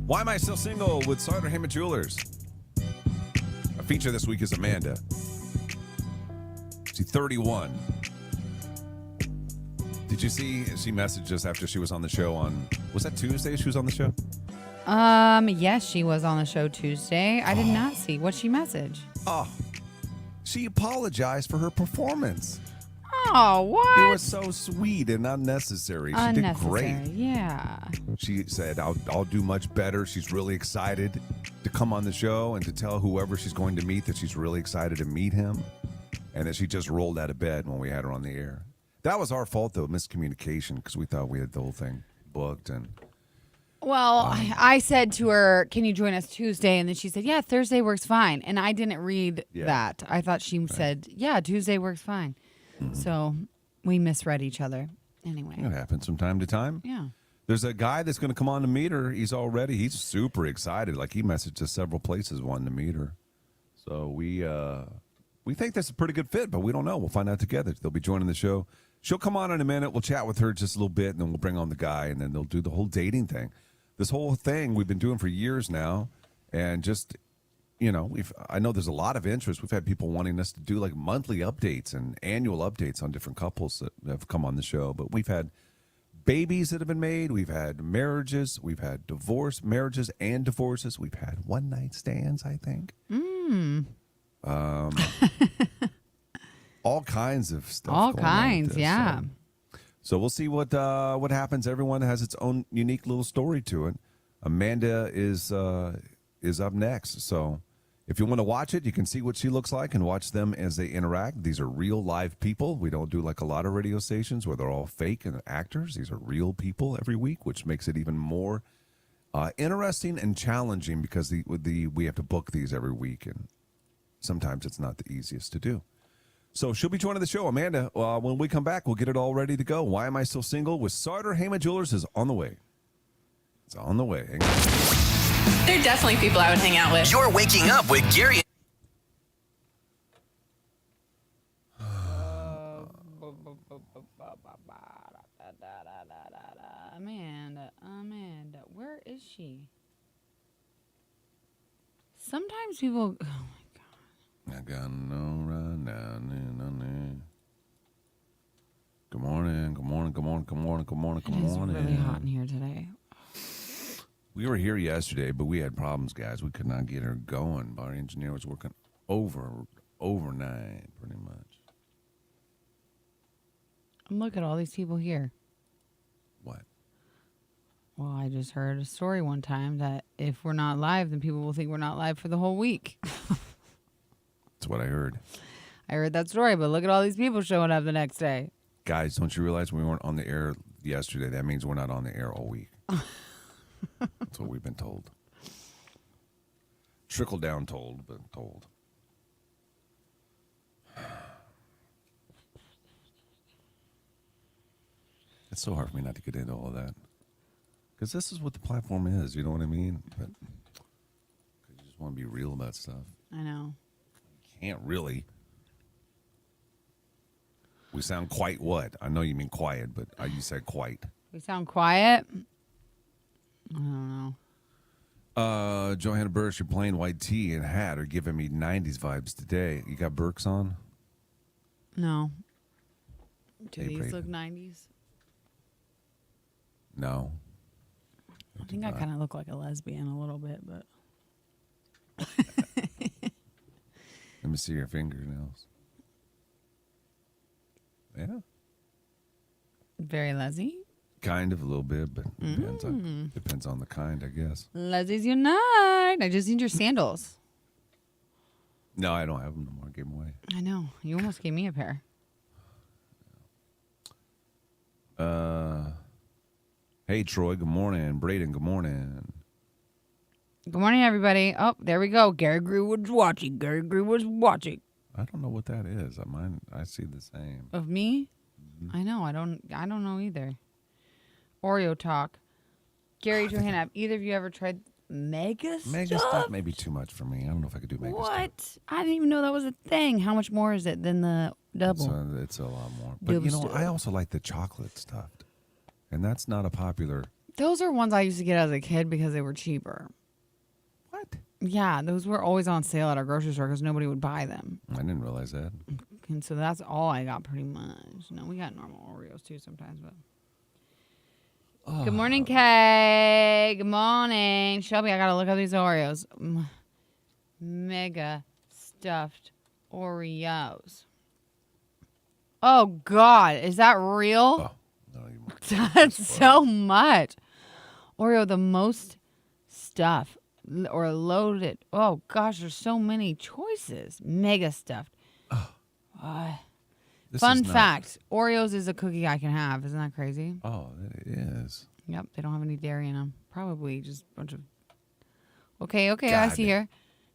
Why Am I Still Single with Sartor Hammond Jewelers. Our feature this week is Amanda. She's 31. Did you see she messaged us after she was on the show on, was that Tuesday she was on the show? Yes, she was on the show Tuesday. I did not see. What'd she message? Oh, she apologized for her performance. Oh, what? It was so sweet and unnecessary. She did great. Yeah. She said, I'll do much better. She's really excited to come on the show and to tell whoever she's going to meet that she's really excited to meet him. And that she just rolled out of bed when we had her on the air. That was our fault, though, miscommunication, because we thought we had the whole thing booked. And Well, I said to her, can you join us Tuesday? And then she said, yeah, Thursday works fine. And I didn't read that. I thought she said, yeah, Tuesday works fine. Mm-hmm. So we misread each other. Anyway. It happens from time to time. Yeah. There's a guy that's going to come on to meet her. He's super excited. Like, he messaged us several places wanting to meet her. So we think that's a pretty good fit, but we don't know. We'll find out together. They'll be joining the show. She'll come on in a minute. We'll chat with her just a little bit, and then we'll bring on the guy, and then they'll do the whole dating thing. This whole thing we've been doing for years now, and just, I know there's a lot of interest. We've had people wanting us to do like monthly updates and annual updates on different couples that have come on the show, but we've had babies that have been made. We've had marriages. We've had marriages and divorces. We've had one-night stands, I think. All kinds of stuff. All kinds, yeah. So we'll see what happens. Everyone has its own unique little story to it. Amanda is up next. So if you want to watch it, you can see what she looks like and watch them as they interact. These are real live people. We don't do like a lot of radio stations where they're all fake and actors. These are real people every week, which makes it even more interesting and challenging because we have to book these every week, and sometimes it's not the easiest to do. So she'll be joining the show. Amanda, when we come back, we'll get it all ready to go. Why Am I Still Single with Sartor Hammond Jewelers is on the way. It's on the way. They're definitely people I would hang out with. You're waking up with Gary. Amanda, where is she? Sometimes people... Oh, my God. I gotta know right now. Good morning. Good morning. Good morning. Good morning. Good morning. Good morning. It's really hot in here today. We were here yesterday, but we had problems, guys. We could not get her going. Our engineer was working overnight, pretty much. And look at all these people here. What? Well, I just heard a story one time that if we're not live, then people will think we're not live for the whole week. That's what I heard. I heard that story, but look at all these people showing up the next day. Guys, don't you realize we weren't on the air yesterday? That means we're not on the air all week. That's what we've been told. Trickle down told, but told. It's so hard for me not to get into all of that. Because this is what the platform is, you know what I mean? But you just want to be real about stuff. I know. You can't really. We sound quite what? I know you mean quiet, but you said quite. We sound quiet? I don't know. Johanna Burris, your plain white tee and hat are giving me 90s vibes today. You got Burks on? No. Do Hey, these Brayden. look 90s? No. I think I kind of look like a lesbian a little bit, but... Let me see your fingernails. Yeah. Very lesy. Kind of a little bit, but depends on the kind, I guess. Leslie's unite. I just need your sandals. No, I don't have them no more. I gave them away. I know. You almost gave me a pair. Hey, Troy, good morning. Braden, good morning. Good morning, everybody. Oh, there we go. Gary Grew was watching. Gary Grew was watching. I don't know what that is. I see the same. Of me? Mm-hmm. I know. I don't know either. Oreo talk. Gary, Johanna, have either of you ever tried mega stuff? Mega stuff may be too much for me. I don't know if I could do mega stuff. What? I didn't even know that was a thing. How much more is it than the double? It's a lot more. But, Double stuff. I also like the chocolate stuffed. And that's not a popular Those are ones I used to get as a kid because they were cheaper. What? Yeah, those were always on sale at our grocery store because nobody would buy them. I didn't realize that. And so that's all I got pretty much. No, we got normal Oreos too sometimes, but. Good morning, Kay. Good morning. Shelby, I got to look up these Oreos. Mega stuffed Oreos. Oh, God. Is that real? Oh, no, That's so much. Oreo, the most stuff or loaded. Oh, gosh, there's so many choices. Mega stuffed. This Fun is not- fact, Oreos is a cookie I can have. Isn't that crazy? Oh, it is. Yep, they don't have any dairy in them. Probably just a bunch of... Okay, I God. see here.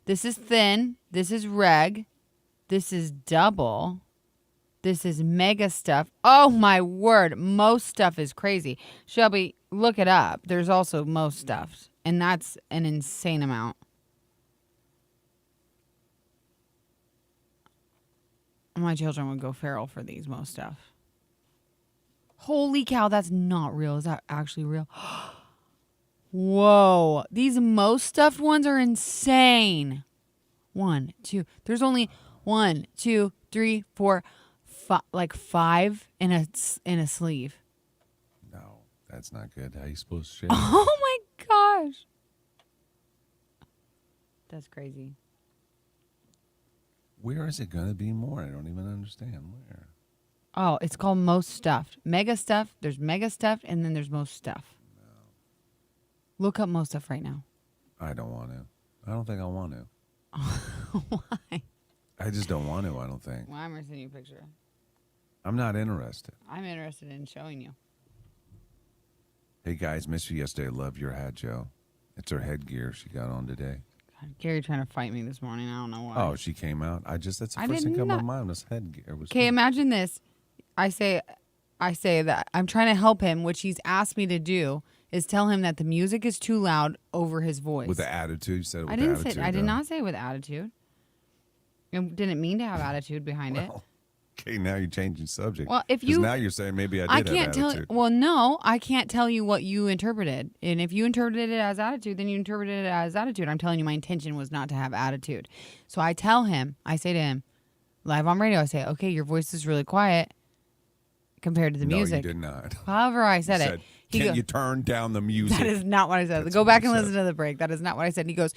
This is thin. This is reg. This is double. This is mega stuff. Oh, my word. Most stuff is crazy. Shelby, look it up. There's also most stuff, and that's an insane amount. My children would go feral for these most stuff. Holy cow, that's not real. Is that actually real? Whoa. These most stuffed ones are insane. 1, 2. There's only 1, 2, 3, 4, 5, like 5 in a sleeve. No, that's not good. How you supposed to share? Oh my gosh. That's crazy. Where is it going to be more? I don't even understand where. Oh, it's called most stuffed. Mega stuffed. There's mega stuffed, and then there's most stuff. No. Look up most stuff right now. I don't want to. I don't think I want to. Why? I just don't want to, I don't think. Well, I'm going to send you a picture. I'm not interested. I'm interested in showing you. Hey, guys, missed you yesterday. Love your hat, Joe. It's her headgear she got on today. God, Gary trying to fight me this morning. I don't know why. Oh, she came out. That's the I first did thing come to not- my mind was headgear. Okay, imagine this. I say that I'm trying to help him, which he's asked me to do, is tell him that the music is too loud over his voice. With the attitude, you said it with I didn't attitude. say. I did not say with attitude. I didn't mean to have attitude behind it. Okay, now you're changing subject. Well, if 'Cause you- now you're saying maybe I I did can't have tell. attitude. Well, no, I can't tell you what you interpreted. And if you interpreted it as attitude, then you interpreted it as attitude. I'm telling you, my intention was not to have attitude. So I tell him, I say to him, live on radio, I say, okay, your voice is really quiet compared to the music. No, you did not. However, I said You it. said, He can go- you turn down the music? That is not what I said. That's Go what back you and said. listen to the break. That is not what I said. He goes,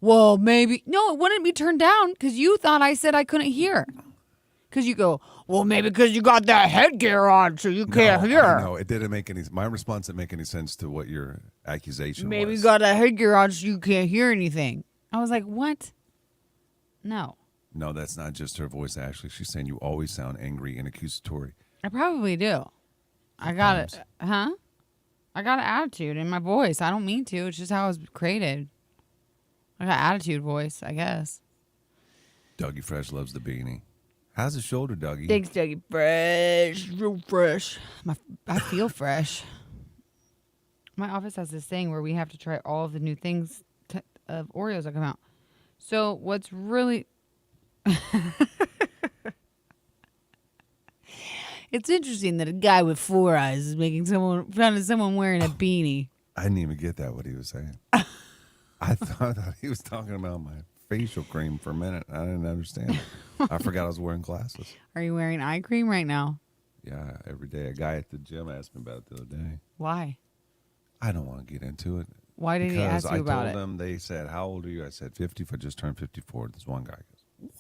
well, maybe. No, it wouldn't be turned down because you thought I said I couldn't hear. Because you go, well, maybe because you got that headgear on so you can't hear. No, it didn't make any. My response didn't make any sense to what your accusation Maybe was. you got that headgear on so you can't hear anything. I was like, what? No, No, that's not just her voice. Actually, she's saying you always sound angry and accusatory. I probably do. I got it. Huh? I got an attitude in my voice. I don't mean to. It's just how I was created. I got attitude voice, I guess. Dougie Fresh loves the beanie. How's the shoulder, Dougie? Thanks, Dougie. Fresh. Real fresh. I feel fresh. My office has this thing where we have to try all of the new things of Oreos that come out. So what's really... It's interesting that a guy with 4 eyes is making fun of someone wearing a beanie. I didn't even get that, what he was saying. I thought he was talking about my facial cream for a minute. I didn't understand it. I forgot I was wearing glasses. Are you wearing eye cream right now? Yeah, every day. A guy at the gym asked me about it the other day. Why? I don't want to get into it. Why did he ask you about I it? told them, they said, how old are you? I said, 50. If I just turned 54. This one guy goes, what?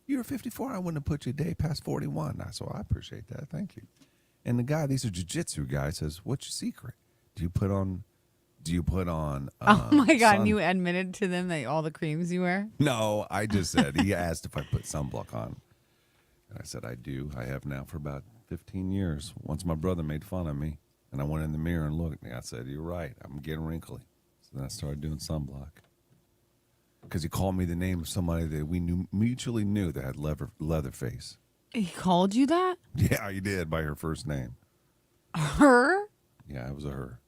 You're 54? I wouldn't have put you a day past 41. I said, well, I appreciate that. Thank you. And the guy, these are jiu-jitsu guys, says, what's your secret? Do you put on Oh my God, sun- and you admitted to them that all the creams you wear? No, I just said, he asked if I put sunblock on. And I said, I do. I have now for about 15 years. Once my brother made fun of me, and I went in the mirror and looked, and I said, you're right. I'm getting wrinkly. So then I started doing sunblock. Because he called me the name of somebody that we mutually knew that had leather face. He called you that? Yeah, he did, by her first name. Her? Yeah, it was a her.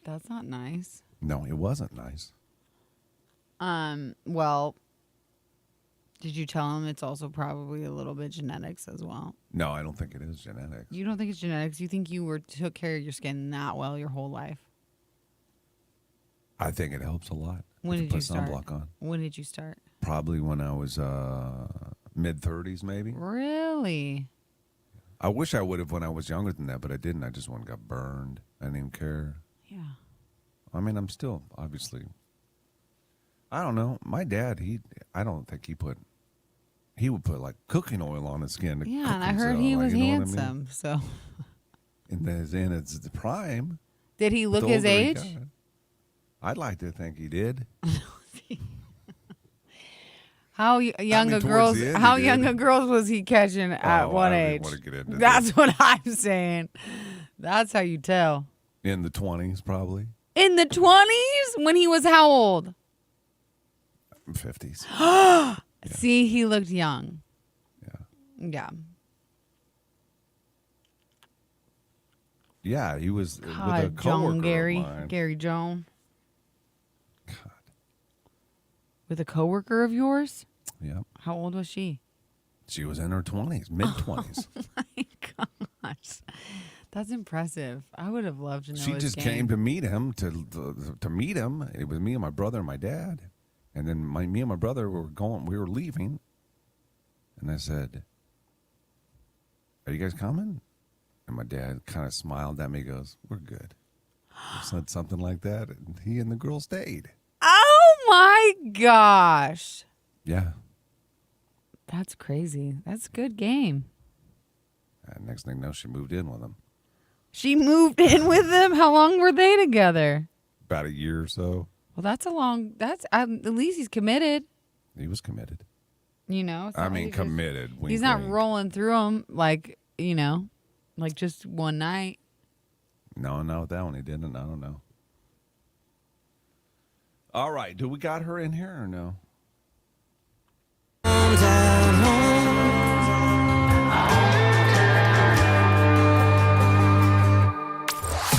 That's not nice. No, it wasn't nice. Well, Did you tell him it's also probably a little bit genetics as well? No, I don't think it is genetics. You don't think it's genetics? You think you took care of your skin that well your whole life? I think it helps a lot. When to did you put start? sunblock on. When did you start? Probably when I was mid-30s, maybe. Really? I wish I would have when I was younger than that, but I didn't. I just went and got burned. I didn't even care. Yeah. I mean, I'm still, obviously. I don't know. My dad, I don't think he would put like cooking oil on his skin. To Yeah, cook and I heard himself, he like, was you know what I mean? handsome. So, In its prime. did he look the his older he age? got. I'd like to think he did. How young mean, a towards girls? the end, How he young did. a girls was he catching at what I don't age? even want to get into That's this. what I'm saying. That's how you tell. In the 20s, probably. In the 20s, when he was how old? 50s. See, he looked young. Yeah. Yeah. Yeah, he was with a God, coworker Joan Gary, of mine. Gary Joan, God. with a coworker of yours. Yeah. How old was she? She was in her 20s, mid-20s. My gosh, that's impressive. I would have loved to know. She his just game. came to meet him to meet him. It was me and my brother and my dad, and then me and my brother were going. We were leaving, and I said, "Are you guys coming?" And my dad kind of smiled at me. He goes, "We're good." I said something like that, and he and the girl stayed. Oh my gosh, Yeah. that's crazy. That's a good game. And next thing you know, she moved in with him. She moved in with him. How long were they together? About a year or so. Well, that's a long. That's at least he's committed. He was committed. You know. It's I not mean, like he just- committed. Wink, He's not wink. rolling through them like like just one night. No, not that one. He didn't. I don't know. All right. Do we got her in here or no?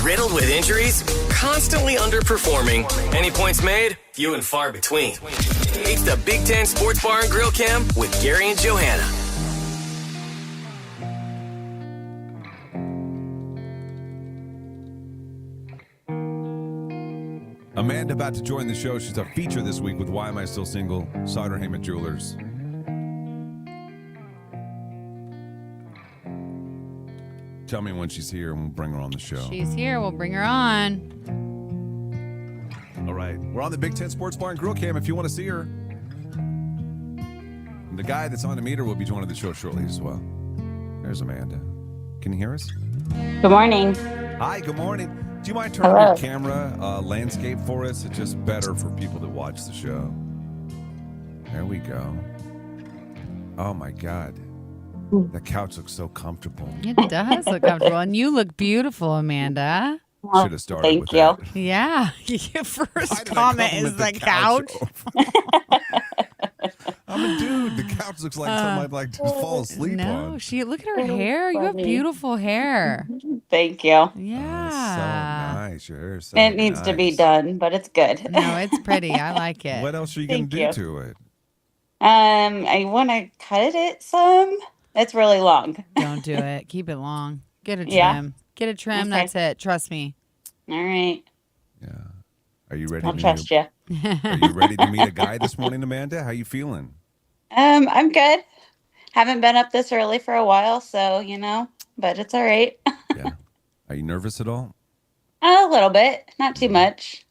Riddled with injuries, constantly underperforming. Any points made? Few and far between. It's the Big Ten Sports Bar and Grill Cam with Gary and Johanna. Amanda about to join the show. She's a feature this week with Why Am I Still Single? Sauter Heyman Jewelers. Tell me when she's here and we'll bring her on the show. She's here. We'll bring her on. All right. We're on the Big Ten Sports Bar and Grill Cam if you want to see her. The guy that's on the meter will be joining the show shortly as well. There's Amanda. Can you hear us? Good morning. Hi, good morning. Do you mind turning Hello. your camera landscape for us? It's just better for people that watch the show. There we go. Oh, my God. The couch looks so comfortable. It does look comfortable, and you look beautiful, Amanda. Well, Should have started thank with you. that. Yeah, your Why first did I comment is compliment the couch. I'm a dude. The couch looks like something I'd like to fall asleep No, on. look at her hair. You have funny. beautiful hair. Thank you. Oh, it's so Yeah. nice. Your hair is so It needs to be nice. done, but it's good. No, it's pretty. I like it. What else are you going to Thank do you. to it? I want to cut it some. It's really long. Don't do it. Keep it long. Get a trim. Yeah. Get a trim. Okay. That's it. Trust me. All right. Yeah. Are you ready? I'll to trust meet you. Are you ready to meet a guy this morning, Amanda? How you feeling? I'm good. Haven't been up this early for a while, so, but it's all right. Yeah. Are you nervous at all? A little bit, not too much.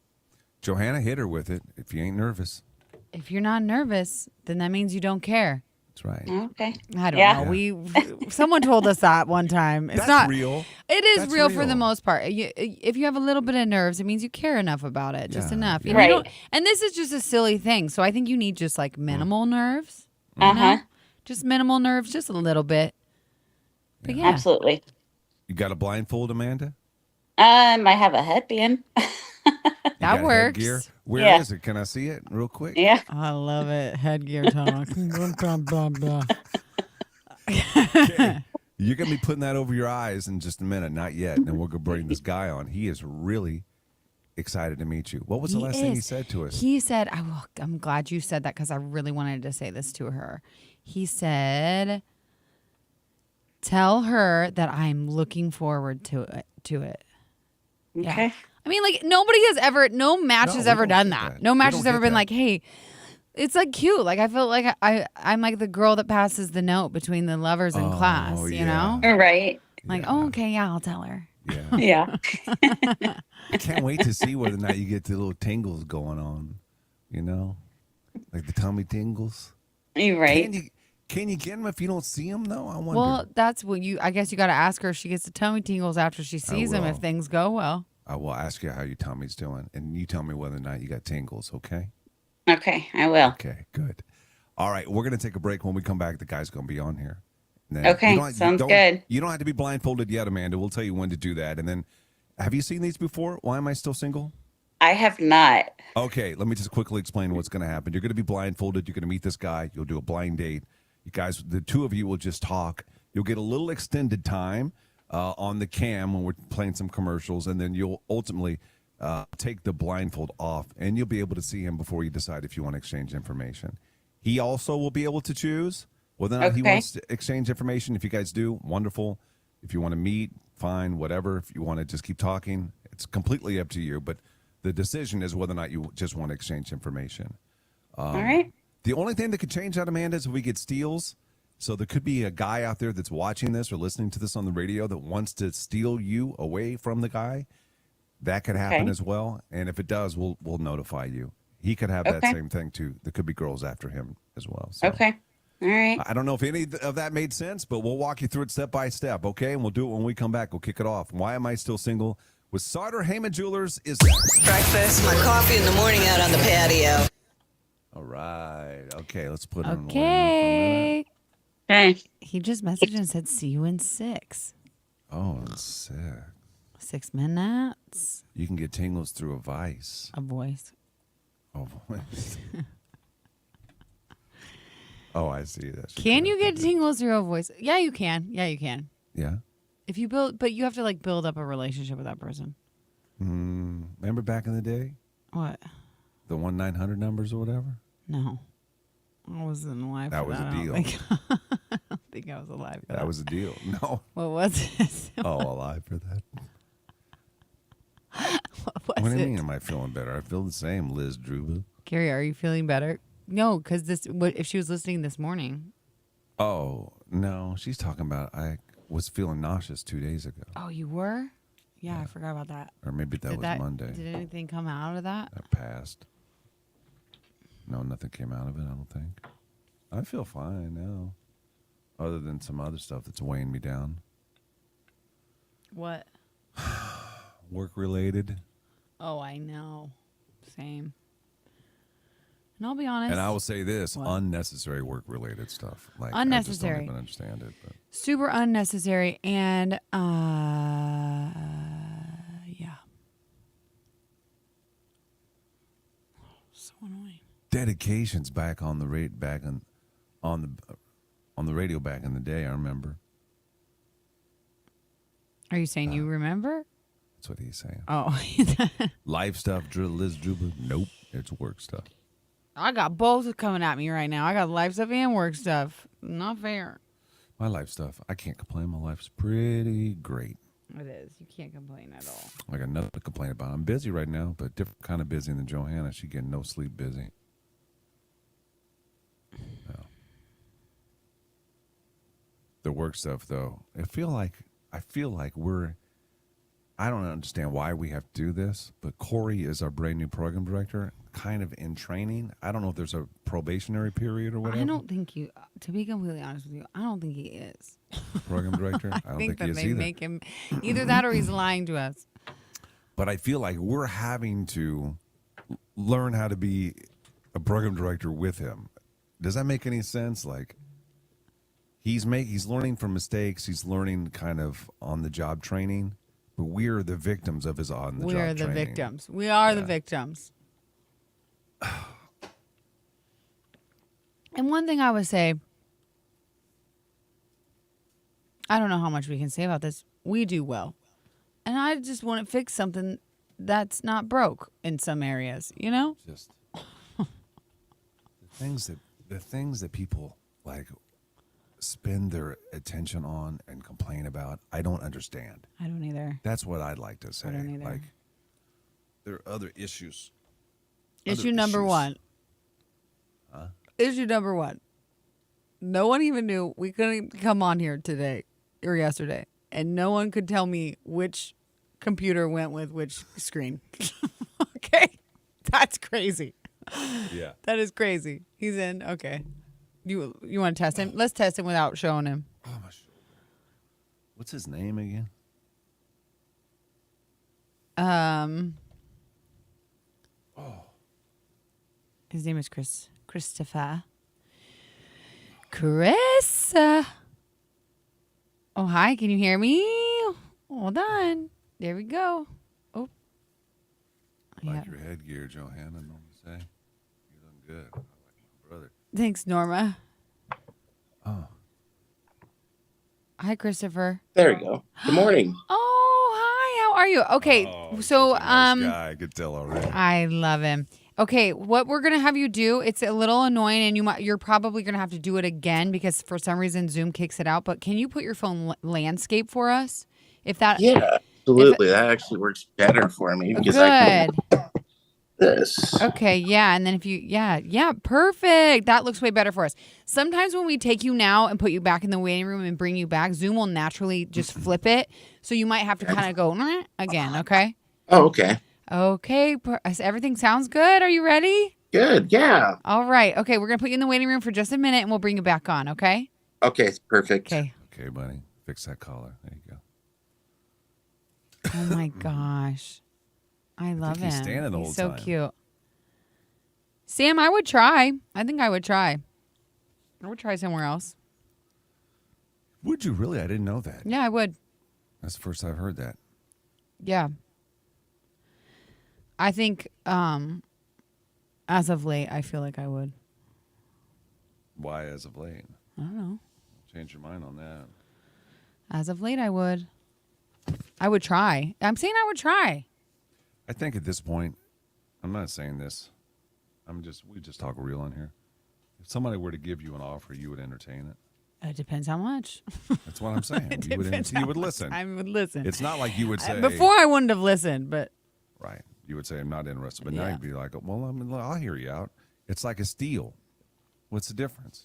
Johanna, hit her with it if you ain't nervous. If you're not nervous, then that means you don't care. That's right. Okay. I don't Yeah. know. Someone told us that one time. It's That's not real. It is That's real for the real. most part. If you have a little bit of nerves, it means you care enough about it, just Yeah, enough. yeah. You know, you Right. don't- and this is just a silly thing. So I think you need just like minimal nerves. you Uh-huh. know? Just minimal nerves, just a little bit. But yeah. Absolutely. You got a blindfold, Amanda? I have a headband. You That got works. headgear? Where is Yeah. it? Can I see it real quick? Yeah. I love it. Headgear talk. Okay. You're going to be putting that over your eyes in just a minute. Not yet. And then we'll go bring this guy on. He is really excited to meet you. What was the last thing he said to us? He said, I'm glad you said that because I really wanted to say this to her. He said, tell her that I'm looking forward to it. Okay. Yeah. I mean, like, no match has ever done that. No match has ever been like, hey, it's like cute. Like, I feel like I'm like the girl that passes the note between the lovers in class, you know? Right. Like, oh, okay, yeah, I'll tell her. Yeah. Yeah. I can't wait to see whether or not you get the little tingles going on, you know? Like the tummy tingles. You're right. Can you get them if you don't see them, though? I wonder. Well, that's what I guess you got to ask her if she gets the tummy tingles after she sees them if things go well. I will ask you how your tummy's doing, and you tell me whether or not you got tingles, okay? Okay, I will. Okay, good. All right, we're going to take a break. When we come back, the guy's going to be on here. Then Okay, sounds good. You don't have to be blindfolded yet, Amanda. We'll tell you when to do that. And then, have you seen these before? Why Am I Still Single? I have not. Okay, let me just quickly explain what's going to happen. You're going to be blindfolded. You're going to meet this guy. You'll do a blind date. You guys, the two of you will just talk. You'll get a little extended time on the cam when we're playing some commercials, and then you'll ultimately take the blindfold off, and you'll be able to see him before you decide if you want to exchange information. He also will be able to choose whether or not he wants to exchange information. If you guys do, wonderful. If you want to meet, fine, whatever. If you want to just keep talking, it's completely up to you. But the decision is whether or not you just want to exchange information. All right. The only thing that could change that, Amanda, is if we get steals. So there could be a guy out there that's watching this or listening to this on the radio that wants to steal you away from the guy. That could happen as well. And if it does, we'll notify you. He could have that same thing, too. There could be girls after him as well. So. Okay. All right. I don't know if any of that made sense, but we'll walk you through it step by step, okay? And we'll do it when we come back. We'll kick it off. Why Am I Still Single? With Sauter Heyman Jewelers is next. Breakfast, my coffee in the morning out on the patio. All right. Okay, let's put it on the Okay. Okay. He just messaged and said, see you in 6. Oh, sick. 6 minutes. You can get tingles through a vice. A voice. Oh, voice. Oh, I see that. Can you get tingles through a voice? Yeah, you can. Yeah, you can. Yeah. If you but you have to like build up a relationship with that person. Remember back in the day? What? The 1-900 numbers or whatever? No. I wasn't alive That for was that. a deal. I don't think I was alive for that. That was a deal. No. What was it? Oh, alive for that. What What do you it? mean, am I feeling better? I feel the same, Liz Druba. Gary, are you feeling better? No, because if she was listening this morning. Oh, no. She's talking about I was feeling nauseous 2 days ago. Oh, you were? Yeah, I forgot about that. Or maybe that was Monday. Did anything come out of that? That passed. No, nothing came out of it, I don't think. I feel fine now. Other than some other stuff that's weighing me down. What? Work related. Oh, I know. Same. And I'll be honest. And I will say this, What? unnecessary work related stuff. Like Unnecessary. I just don't even understand it. But. Super unnecessary and yeah. So annoying. Dedications back on the on the radio back in the day, I remember. Are you saying you remember? That's what he's saying. Oh. Life stuff, Liz Druba. Nope, it's work stuff. I got both coming at me right now. I got life stuff and work stuff. Not fair. My life stuff, I can't complain. My life's pretty great. It is. You can't complain at all. I got nothing to complain about. I'm busy right now, but different kind of busy than Johanna. She getting no sleep busy. No. The work stuff, though, I feel like I don't understand why we have to do this, but Corey is our brand new program director, kind of in training. I don't know if there's a probationary period or whatever. I don't think to be completely honest with you, I don't think he is. Program director? I don't think that he is they either. make him either that or he's lying to us. But I feel like we're having to learn how to be a program director with him. Does that make any sense? Like he's learning from mistakes. He's learning kind of on the job training. But we're the victims of his on the job training. We're the victims. We are the victims. And one thing I would say, I don't know how much we can say about this. We do well. And I just want to fix something that's not broke in some areas, you know? Just the things that people like spend their attention on and complain about, I don't understand. I don't either. That's what I'd like to say. I don't either. Like, there are other issues. Issue number one. Issue number one. No one even knew we couldn't come on here today or yesterday, and no one could tell me which computer went with which screen. Okay, that's crazy. Yeah. That is crazy. He's in. Okay, you want to test him? Let's test him without showing him. Oh, my shoulder. What's his name again? His name is Christopher. Chris. Oh, hi. Can you hear me? Hold on. There we go. Oh. Like your headgear, Johanna, normally say. You're doing good. I like my brother. Thanks, Norma. Oh. Hi, Christopher. There we go. Good morning. Oh, hi. How are you? Okay. So, such a nice guy, I could tell already. I love him. Okay, what we're gonna have you do? It's a little annoying, and you're probably gonna have to do it again because for some reason Zoom kicks it out. But can you put your phone landscape for us? If that Yeah, absolutely. That actually works better for me because I good. can this. Okay, yeah, and then if you perfect. That looks way better for us. Sometimes when we take you now and put you back in the waiting room and bring you back, Zoom will naturally just flip it. So you might have to kind of go again. Okay. Oh, okay. Okay, everything sounds good. Are you ready? Good. Yeah. All right. Okay, we're going to put you in the waiting room for just a minute and we'll bring you back on, okay? Okay. Perfect. Okay. Okay, buddy. Fix that collar. There you go. Oh my gosh. I love him. he's standing the whole so time. cute. Sam, I would try. I think I would try. I would try somewhere else. Would you really? I didn't know that. Yeah, I would. That's the first I've heard that. Yeah. I think as of late, I feel like I would. Why as of late? I don't know. Change your mind on that. As of late, I would. I would try. I'm saying I would try. I think at this point, I'm not saying this. We just talk real in here. If somebody were to give you an offer, you would entertain it. It depends how much. That's what I'm saying. you would listen. I would listen. It's not like you would say Before I wouldn't have listened, but right. You would say I'm not interested, but now Yeah. you'd be like, well, I'll hear you out. It's like a steal. What's the difference?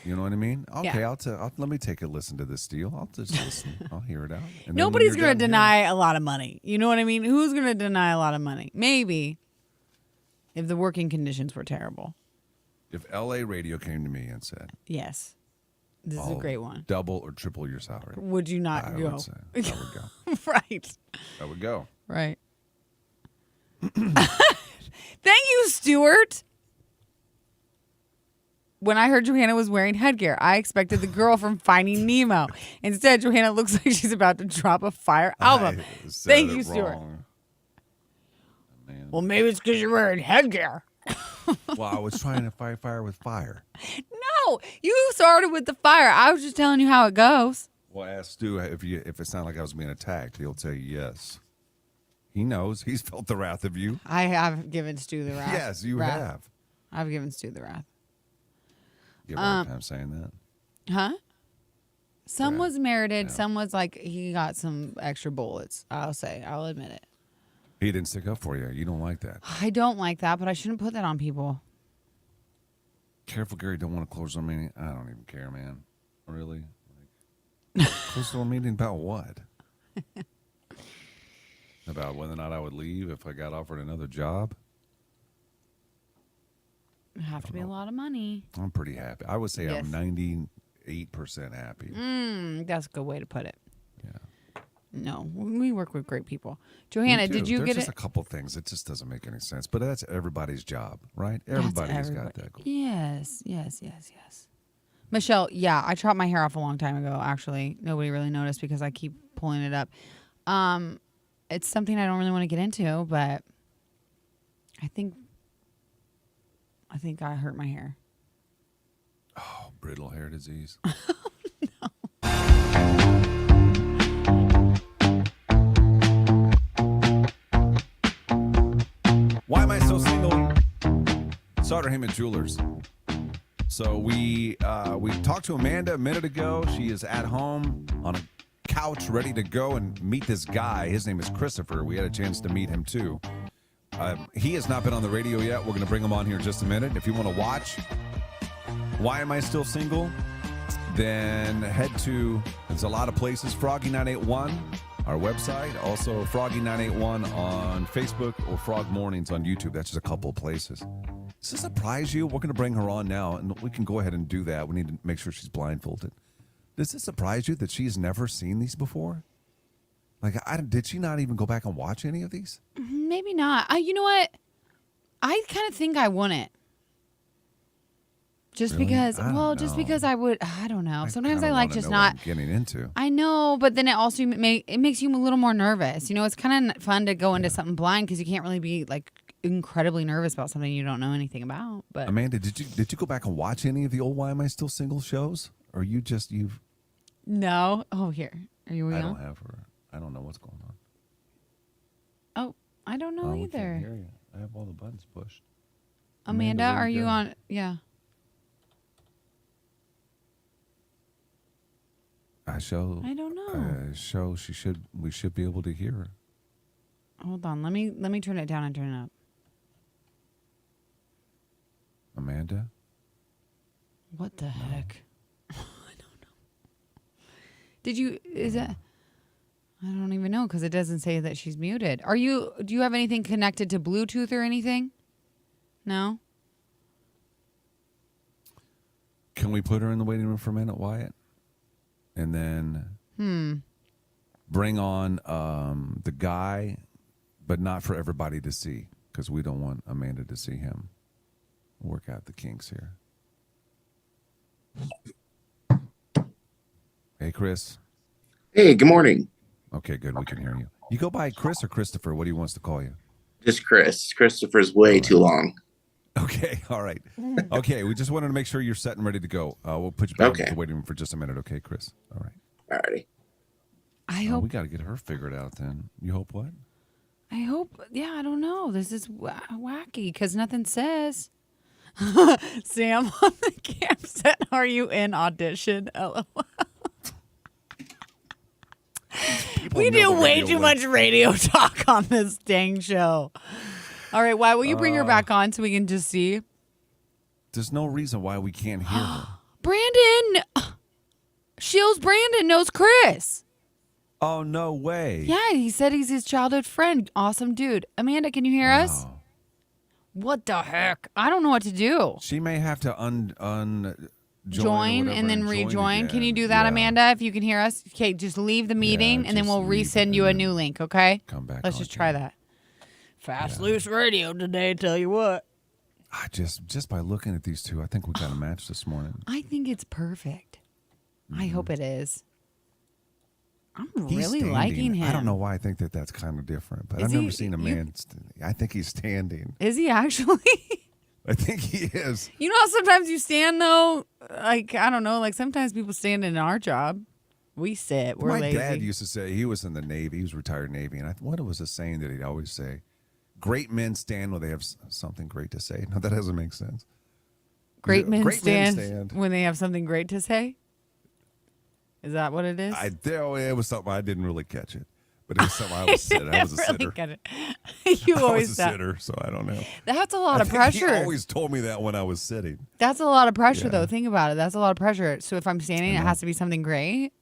You know what I mean? Okay, Yeah. let me take a listen to this steal. I'll just listen. I'll hear it out. And then when nobody's you're going to done deny a lot of money. You know what I mean? Who's going to deny a lot of money? Maybe if the working conditions were terrible. if LA Radio came to me and said, Yes. This is a "I'll great one. double or triple your salary," Would you not I go? would say I would go. Right. I would go. Right. Thank you, Stuart. When I heard Johanna was wearing headgear, I expected the girl from Finding Nemo. Instead, Johanna looks like she's about to drop a fire album. I said Thank it you, Stuart. wrong. Man. Well, maybe it's because you're wearing headgear. Well, I was trying to fight fire with fire. No, you started with the fire. I was just telling you how it goes. Well, ask Stu if it sounded like I was being attacked. He'll tell you yes. He knows. He's felt the wrath of you. I have given Stu the wrath. Yes, you Wrath. have. I've given Stu the wrath. You have a hard time saying that. Huh? Some Wrath. was merited. Yeah. Some was like he got some extra bullets. I'll admit it. He didn't stick up for you. You don't like that. I don't like that, but I shouldn't put that on people. Careful, Gary. Don't want to close our meeting. I don't even care, man. Really? Close our meeting about what? About whether or not I would leave if I got offered another job? It'd have to be a lot of money. I'm pretty happy. I would say Yes. I'm 98% happy. That's a good way to put it. Yeah. No, we work with great people. Johanna, We do. did you There's get just it? a couple things. It just doesn't make any sense. But that's everybody's job, right? Everybody's got that. Yes. Michelle, yeah, I chopped my hair off a long time ago, actually. Nobody really noticed because I keep pulling it up. It's something I don't really want to get into, but I think I hurt my hair. Oh, brittle hair disease. Sutter Heyman Jewelers. So we talked to Amanda a minute ago. She is at home on a couch ready to go and meet this guy. His name is Christopher. We had a chance to meet him too. He has not been on the radio yet. We're going to bring him on here in just a minute. If you want to watch Why Am I Still Single, then head to, there's a lot of places, Froggy981, our website. Also Froggy981 on Facebook or Frog Mornings on YouTube. That's just a couple of places. Does this surprise you? We're going to bring her on now, and we can go ahead and do that. We need to make sure she's blindfolded. Does it surprise you that she's never seen these before? Like, did she not even go back and watch any of these? Maybe not. You know what? I kind of think I wouldn't. Just Really? because, Just because I would, I don't know. Sometimes I like just know not what I'm getting into. I know, but then it also it makes you a little more nervous. You know, it's kind of fun to go into something blind because you can't really be like incredibly nervous about something you don't know anything about. But Amanda, did you go back and watch any of the old Why Am I Still Single shows? Or you've no. Oh, here. Are you I real? don't have her. I don't know what's going on. Oh, I don't know We can't either. hear you. I have all the buttons pushed. Amanda, where'd are you you go? on? Yeah. I don't know. We should be able to hear her. Hold on. Let me turn it down and turn it up. Amanda? What the heck? I don't know. Is that? I don't even know because it doesn't say that she's muted. Do you have anything connected to Bluetooth or anything? No? Can we put her in the waiting room for a minute, Wyatt? And then bring on the guy, but not for everybody to see because we don't want Amanda to see him. Work out the kinks here. Hey, Chris. Hey, good morning. Okay, good. We can hear you. You go by Chris or Christopher? What do you wants to call you? Just Chris. Christopher's way too long. Okay, all right. Okay, we just wanted to make sure you're set and ready to go. We'll put you back Okay. in the waiting room for just a minute, okay, Chris? All right. Alrighty. I hope. We got to get her figured out then. You hope what? I hope. Yeah, I don't know. This is wacky because nothing says. Sam on the campsite. Are you in audition? LOL. We do way too much radio talk on this dang show. All right, why will you bring her back on so we can just see? There's no reason why we can't hear her. Brandon! Shields Brandon knows Chris. Oh, no way. Yeah, he said he's his childhood friend. Awesome dude. Amanda, can you hear us? Wow. What the heck? I don't know what to do. She may have to Join and then rejoin. Can you do that, Amanda, if you can hear us? Okay, just leave the meeting and then just we'll leave resend it you a and new link, okay? come back Let's on just try again. that. Fast Loose Radio today, tell you what. Just by looking at these two, I think we got a match this morning. I think it's perfect. I hope it is. I'm He's really standing. liking him. I don't know why I think that's kind of different, but Is I've never he- seen a man. I think he's standing. Is he actually? I think he is. You know how sometimes you stand, though? Like, I don't know. Like, sometimes people stand in our job. We sit. We're My lazy. dad used to say, he was in the Navy. He was retired Navy. And what was a saying that he'd always say? Great men stand when they have something great to say. No, that doesn't make sense. Great men Great men stand stand. when they have something great to say? Is that what it is? It was something I didn't really catch it. But it was something I was sitting. I was a really sitter. get it. You I always was a said. sitter, so I don't know. That's a lot I of think pressure. He always told me that when I was sitting. That's a lot of pressure, Yeah. though. Think about it. That's a lot of pressure. So if I'm standing, it has to be something great.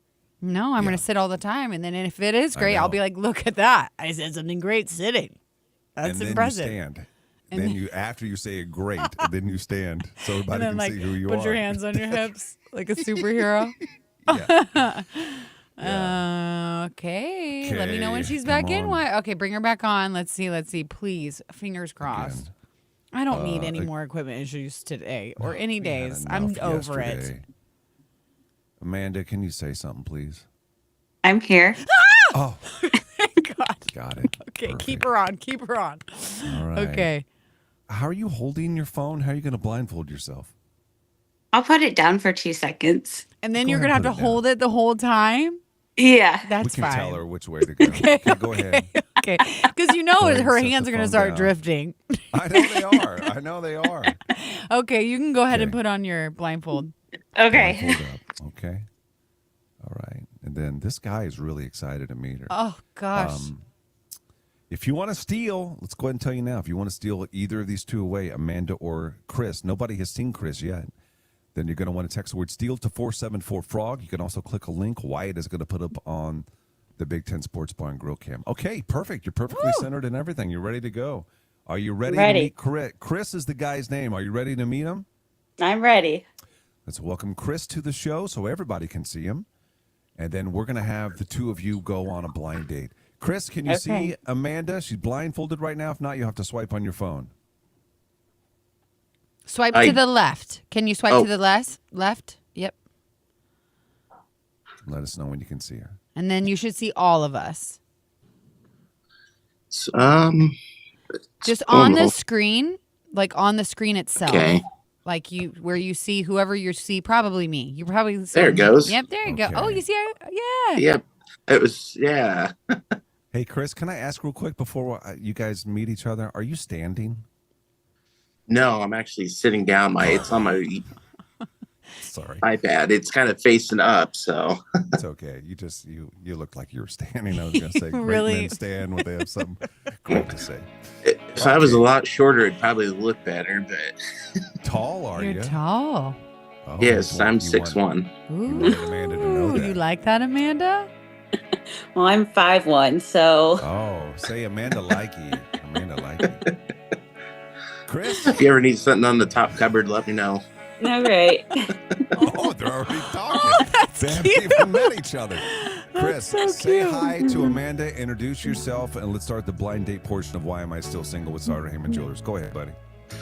No, I'm going to sit all the time. And then if it is great, I'll know. be like, look at that. I said something great sitting. That's And then impressive. you stand. And then then- you, after you say it great, then you stand so everybody And then, can see who you are. put your hands on your hips like a superhero. Yeah. Okay. Let me know when Okay, she's back come in. on. Why? Okay, bring her back on. Let's see. Please, fingers crossed. Again. I don't need any more equipment issues today or any We had days. enough I'm over it. yesterday. Amanda, can you say something, please? I'm here. Oh, God. got it. Okay, Perfect. keep her on. Keep her on. All right. Okay. How are you holding your phone? How are you going to blindfold yourself? I'll put it down for 2 seconds. And then Go you're ahead going to and have to put it hold it the whole time? Yeah. That's we can fine. tell her which way to go. Okay, go ahead. Okay. Because you know Go ahead and her set hands the are going to phone start down. drifting. I know they are. I know they are. Okay, you can go ahead and Okay. put on your blindfold. Okay. Blindfold up. Okay. All right. And then this guy is really excited to meet her. Oh, gosh. If you want to steal, let's go ahead and tell you now. If you want to steal either of these two away, Amanda or Chris, nobody has seen Chris yet. Then you're going to want to text the word steal to 474-FROG. You can also click a link Wyatt is going to put up on the Big Ten Sports Bar and Grill Cam. Okay, perfect. You're perfectly centered and everything. You're ready to go. Are you ready to meet Chris? Chris is the guy's name. Are you ready to meet him? I'm ready. Let's welcome Chris to the show so everybody can see him. And then we're going to have the two of you go on a blind date. Chris, can you see Amanda? She's blindfolded right now. If not, you'll have to swipe on your phone. Swipe to the left. Can you swipe to the left? Yep. Let us know when you can see her. And then you should see all of us. Just on the screen, like on the screen itself. Okay. Like where you see whoever you see, probably me. You probably see There it me. goes. Yep, there you go. Okay. Oh, you see her? Yeah. Yep. It was, yeah. Hey, Chris, can I ask real quick before you guys meet each other? Are you standing? No, I'm actually sitting down. It's on my Sorry. iPad. It's kind of facing up, so. It's okay. You look like you were standing. I was going to say, great Really? men stand when they have something great to say. If I was a lot shorter, it'd probably look better, but. Tall are you? You're tall. Oh, Yes, boy, I'm you 6'1". wanted Amanda to know that. You like that, Amanda? Well, I'm 5'1", so Oh, say Amanda Likey. Amanda Likey. Chris? If you ever need something on the top cupboard, let me know. all right. Oh, they're already talking. They haven't even met each other. Chris, so say cute. hi to Amanda, introduce yourself, and let's start the blind date portion of Why Am I Still Single with Sartor Heyman Jewelers. Go ahead, buddy. Hi,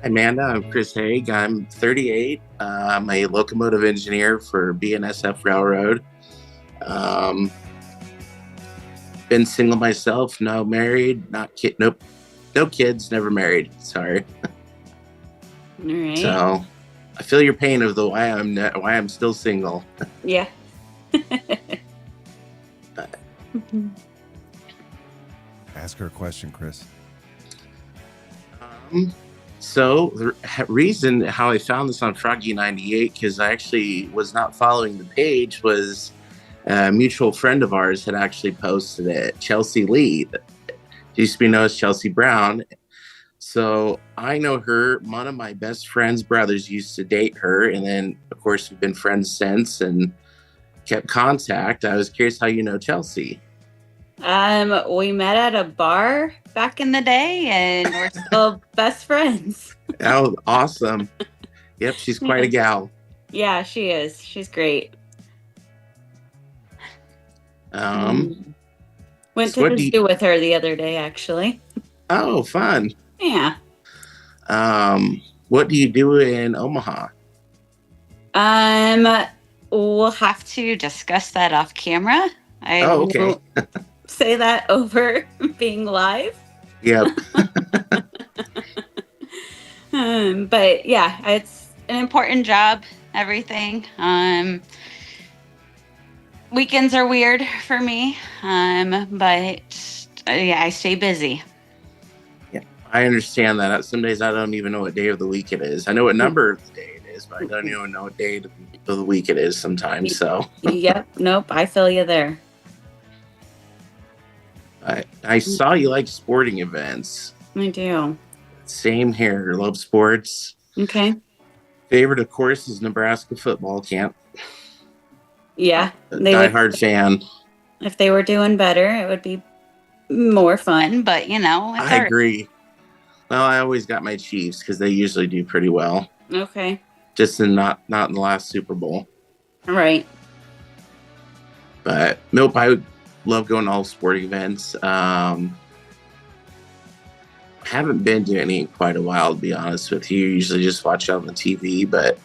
Amanda. I'm Chris Haig. I'm 38. I'm a locomotive engineer for BNSF Railroad. Been single myself, no married, nope, no kids, never married. Sorry. All right. So I feel your pain of why I'm still single. Yeah. Ask her a question, Chris. So the reason how I found this on Froggy98, because I actually was not following the page, was a mutual friend of ours had actually posted it. Chelsea Lee, used to be known as Chelsea Brown. So I know her. One of my best friend's brothers used to date her, and then of course we've been friends since and kept contact. I was curious how you know Chelsea. We met at a bar back in the day, and we're still best friends. Oh, awesome! Yep, she's quite a gal. Yeah, she is. She's great. Went so to the zoo with her the other day, actually. Oh, fun. Yeah. What do you do in Omaha? We'll have to discuss that off camera. I Okay. won't say that over being live. Yep. But yeah, it's an important job, everything. Weekends are weird for me. But yeah, I stay busy. Yeah, I understand that. Some days I don't even know what day of the week it is. I know what number of the day it is, but I don't even know what day of the week it is sometimes. So Yep. Nope. I feel you there. I saw you like sporting events. I do. Same here. Love sports. Okay. Favorite, of course, is Nebraska football camp. Yeah. Diehard fan. If they were doing better, it would be more fun. But it's I agree. Well, I always got my Chiefs because they usually do pretty well. Okay. Just not in the last Super Bowl. All right. But nope, I would love going to all sporting events. Haven't been to any in quite a while, to be honest with you. Usually just watch it on the TV, but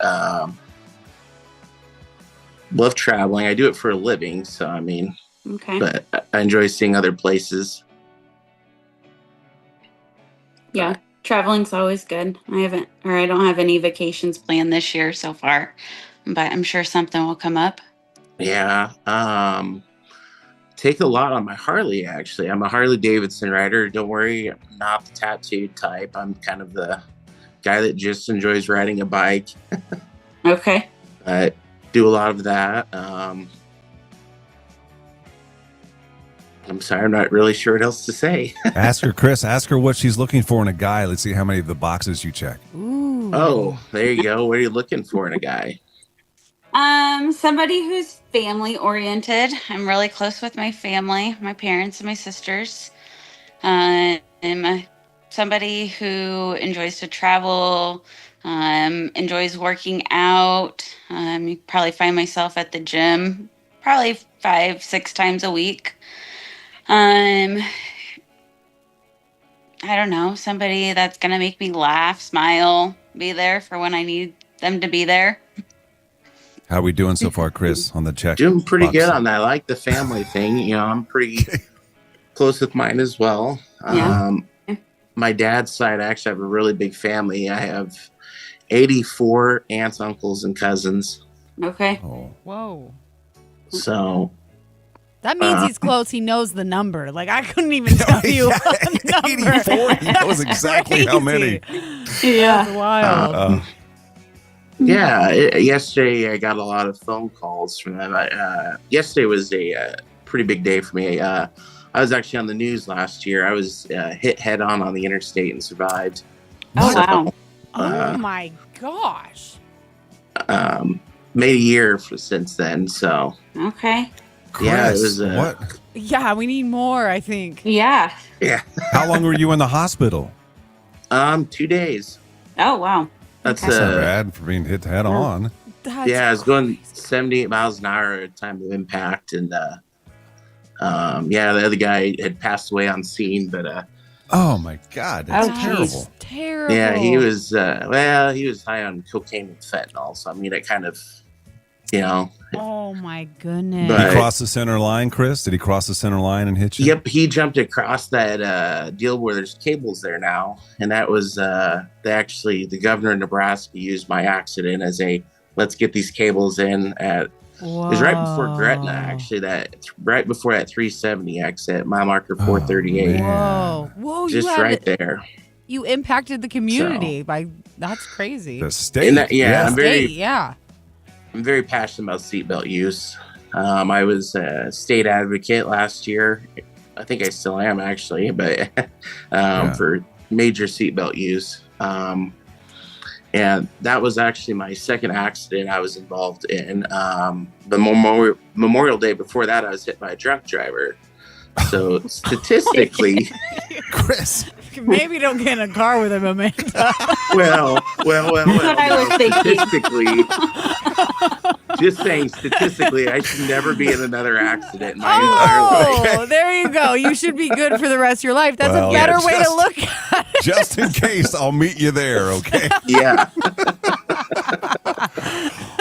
love traveling. I do it for a living, so I mean, Okay. but I enjoy seeing other places. Yeah. Traveling's always good. I don't have any vacations planned this year so far, but I'm sure something will come up. Yeah. Take a lot on my Harley, actually. I'm a Harley Davidson rider. Don't worry, I'm not the tattooed type. I'm kind of the guy that just enjoys riding a bike. Okay. I do a lot of that. I'm sorry, I'm not really sure what else to say. Ask her, Chris. Ask her what she's looking for in a guy. Let's see how many of the boxes you check. Ooh. Oh, there you go. What are you looking for in a guy? Somebody who's family oriented. I'm really close with my family, my parents and my sisters. Somebody who enjoys to travel, enjoys working out. You probably find myself at the gym probably 5-6 times a week. I don't know, somebody that's gonna make me laugh, smile, be there for when I need them to be there. How are we doing so far, Chris, on the check? Doing pretty box? good on that. I like the family thing. I'm pretty close with mine as well. Yeah. My dad's side, I actually have a really big family. I have 84 aunts, uncles, and cousins. Okay. Oh. Whoa. So That means he's close. He knows the number. Like, I couldn't even tell you the number. 84. He knows exactly how many. Yeah. That's wild. yesterday I got a lot of phone calls from them. Yesterday was a pretty big day for me. I was actually on the news last year. I was hit head on the interstate and survived. Oh, wow. Oh, my gosh. Made a year since then. So Okay. yeah, it Chris, was what? Yeah, we need more, I think. Yeah. yeah. How long were you in the hospital? 2 days. Oh, wow. That's That's not bad for being hit head on. That's I was going crazy. 78 miles an hour at time of impact, and the other guy had passed away on scene, but Oh my God, that's Oh, geez. terrible. Terrible. yeah, he was he was high on cocaine and fentanyl, so I mean it kind of, Oh, my goodness. Did But- he cross the center line, Chris? Did he cross the center line and hit you? Yep, he jumped across that deal where there's cables there now, and that was the governor of Nebraska used my accident as a let's get these cables in at. It was right before Gretna, actually. Right before that 370 exit, mile marker 438. Whoa. Whoa, Just right there. You impacted the community that's crazy. The state. And that- yeah, I'm very- State, yeah. I'm very passionate about seatbelt use. I was a state advocate last year. I think I still am, actually, but for major seatbelt use. And that was actually my second accident I was involved in. The Memorial Day before that, I was hit by a drunk driver. So statistically, Chris. Maybe don't get in a car with him, Amanda. well. what I was thinking. Statistically, just saying, statistically, I should never be in another accident in my entire life. Oh, there you go. You should be good for the rest of your life. That's Well, a better way to just- look at it. Just in case, I'll meet you there, okay? Yeah.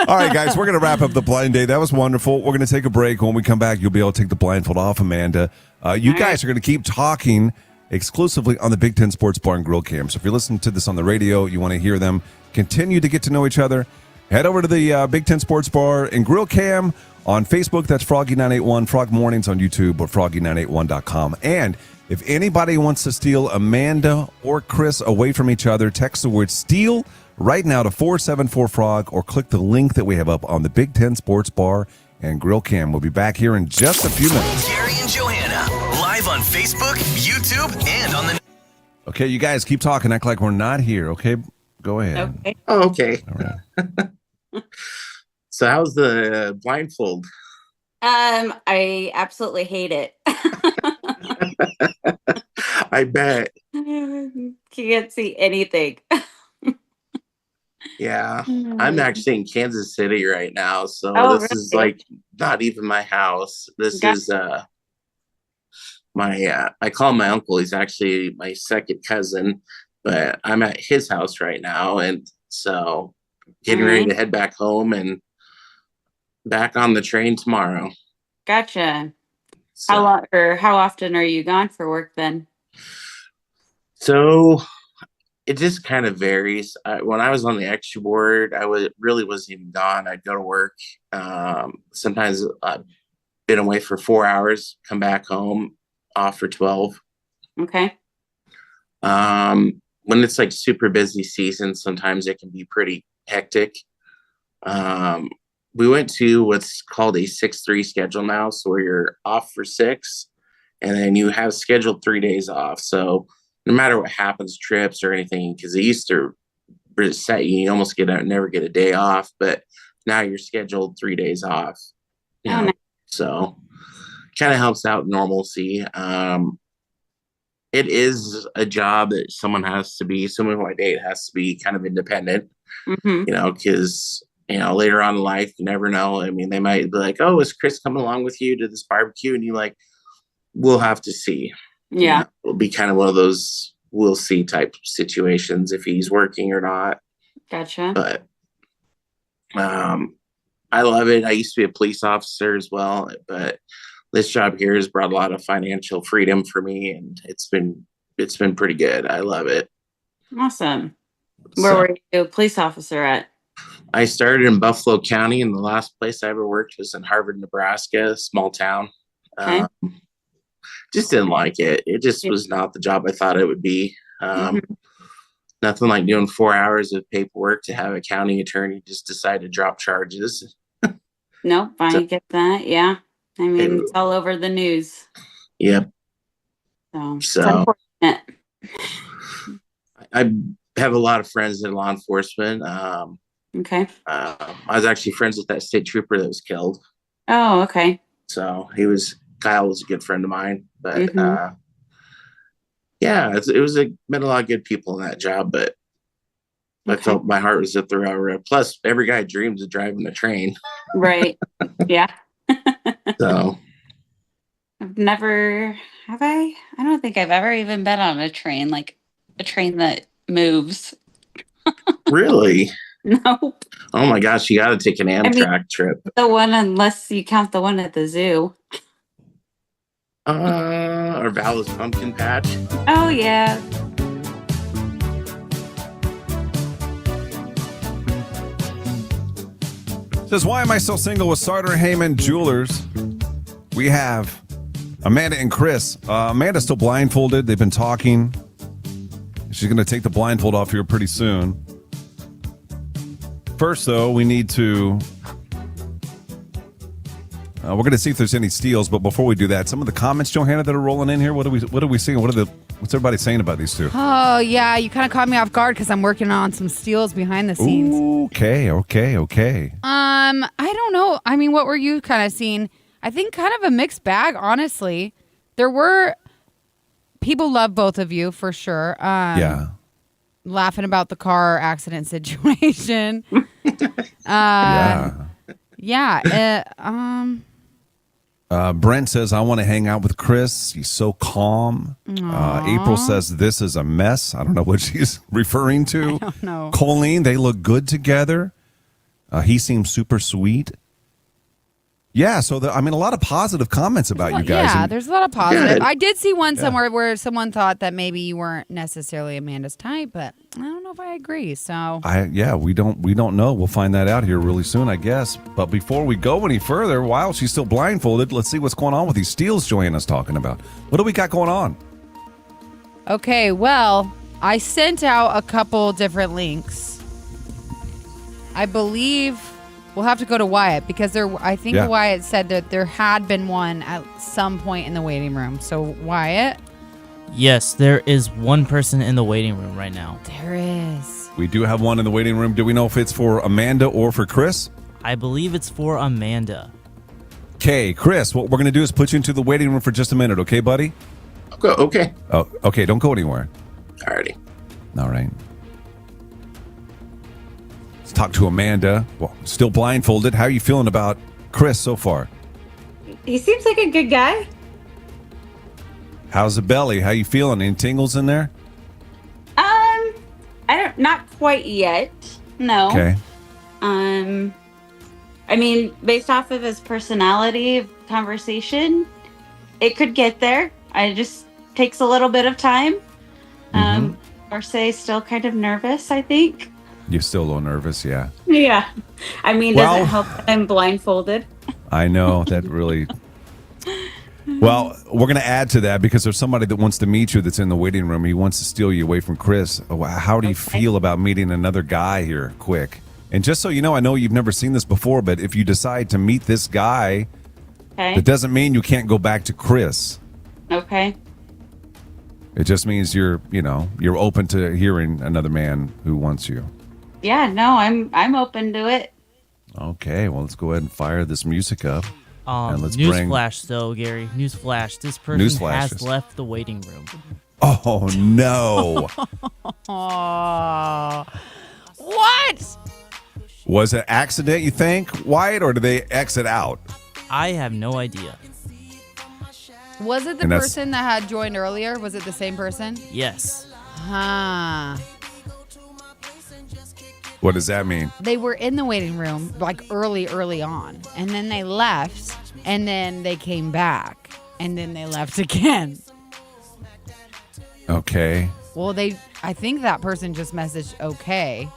All right, guys, we're going to wrap up the blind date. That was wonderful. We're going to take a break. When we come back, you'll be able to take the blindfold off, Amanda. You guys are going to keep talking exclusively on the Big Ten Sports Bar and Grill Cam. So if you're listening to this on the radio, you want to hear them continue to get to know each other, head over to the Big Ten Sports Bar and Grill Cam on Facebook. That's Froggy981, Frog Mornings on YouTube, or Froggy981.com. And if anybody wants to steal Amanda or Chris away from each other, text the word steal right now to 474-FROG or click the link that we have up on the Big Ten Sports Bar and Grill Cam. We'll be back here in just a few minutes. Gary and Johanna, live on Facebook, YouTube, and on the... Okay, you guys keep talking. Act like we're not here, okay? Go ahead. Okay. Oh, okay. All right. So how's the blindfold? I absolutely hate it. I bet. Can't see anything. Yeah. I'm actually in Kansas City right now, so Oh, this is really? like not even my house. This Gotcha. is my I call him my uncle. He's actually my second cousin, but I'm at his house right now, and so getting ready to head back home and back on the train tomorrow. Gotcha. So, How often are you gone for work then? so it just kind of varies. When I was on the extra board, really wasn't even gone. I'd go to work. Sometimes been away for 4 hours, come back home, off for 12. Okay. When it's like super busy season, sometimes it can be pretty hectic. We went to what's called a 6-3 schedule now. So where you're off for 6 and then you have scheduled 3 days off. So no matter what happens, trips or anything, because they used to set you almost never get a day off, but now you're scheduled 3 days off. Nice. So kind of helps out normalcy. It is a job that someone who I date has to be kind of independent, because, later on in life, you never know. I mean, they might be like, oh, is Chris coming along with you to this barbecue? And you're like, we'll have to see. Yeah. It'll be kind of one of those we'll see type situations if he's working or not. Gotcha. But I love it. I used to be a police officer as well, but this job here has brought a lot of financial freedom for me, and it's been pretty good. I love it. Awesome. Where were you a police officer at? I started in Buffalo County, and the last place I ever worked was in Harvard, Nebraska, a small town. Okay. Just didn't like it. It just was not the job I thought it would be. Nothing like doing 4 hours of paperwork to have a county attorney just decide to drop charges. Nope, I get that. Yeah. I mean, it's all over the news. Yep. So it's unfortunate. I have a lot of friends in law enforcement. Okay. I was actually friends with that state trooper that was killed. Oh, okay. So Kyle was a good friend of mine, but it met a lot of good people in that job, but I felt my heart was at the railroad. Plus, every guy dreams of driving a train. Right. Yeah. So have I? I don't think I've ever even been on a train, like a train that moves. Really? Nope. Oh my gosh, you got to take an Amtrak trip. The one, unless you count the one at the zoo. Or Val's Pumpkin Patch. Oh yeah. Says, why am I so single with Sartor Heyman Jewelers? We have Amanda and Chris. Amanda's still blindfolded. They've been talking. She's going to take the blindfold off here pretty soon. First, though, we need to... we're going to see if there's any steals, but before we do that, some of the comments, Johanna, that are rolling in here, what are we seeing? What's everybody saying about these two? Oh, yeah, you kind of caught me off guard because I'm working on some steals behind the scenes. Okay. I don't know. I mean, what were you kind of seeing? I think kind of a mixed bag, honestly. There were... People love both of you, for sure. Yeah. Laughing about the car accident situation. Yeah. Brent says, I want to hang out with Chris. He's so calm. April says, this is a mess. I don't know what she's referring to. I don't know. Colleen, they look good together. He seems super sweet. Yeah, so a lot of positive comments about you guys. Yeah, there's a lot of positive. Good. I did see one somewhere where someone thought that maybe you weren't necessarily Amanda's type, but I don't know if I agree. So we don't know. We'll find that out here really soon, I guess. But before we go any further, while she's still blindfolded, let's see what's going on with these steals Joanna's talking about. What do we got going on? Okay, well, I sent out a couple different links. I believe we'll have to go to Wyatt because Wyatt said that there had been one at some point in the waiting room. So, Wyatt? Yes, there is one person in the waiting room right now. There is. We do have one in the waiting room. Do we know if it's for Amanda or for Chris? I believe it's for Amanda. Okay, Chris, what we're going to do is put you into the waiting room for just a minute, okay, buddy? Okay. Oh, okay, don't go anywhere. Alrighty. All right. Let's talk to Amanda. Well, still blindfolded. How are you feeling about Chris so far? He seems like a good guy. How's the belly? How you feeling? Any tingles in there? Not quite yet. No. Okay. I mean, based off of his personality, conversation, it could get there. It just takes a little bit of time. Or say still kind of nervous, I think. You're still a little nervous, yeah. Yeah. I mean, doesn't help that I'm blindfolded. I know that really Well, we're going to add to that because there's somebody that wants to meet you that's in the waiting room. He wants to steal you away from Chris. How do you feel about meeting another guy here quick? And just so you know you've never seen this before, but if you decide to meet this guy, Okay. it doesn't mean you can't go back to Chris. Okay. It just means you're open to hearing another man who wants you. Yeah, no, I'm open to it. Okay, well, let's go ahead and fire this music up. And let's Newsflash, though, Gary. Newsflash. This person has left the waiting room. Oh, no. Oh, what? Was it accident, you think, Wyatt, or did they exit out? I have no idea. Was it the person that had joined earlier? Was it the same person? Yes. Huh. What does that mean? They were in the waiting room like early on, and then they left, and then they came back, and then they left again. Okay. Well, I think that person just messaged okay.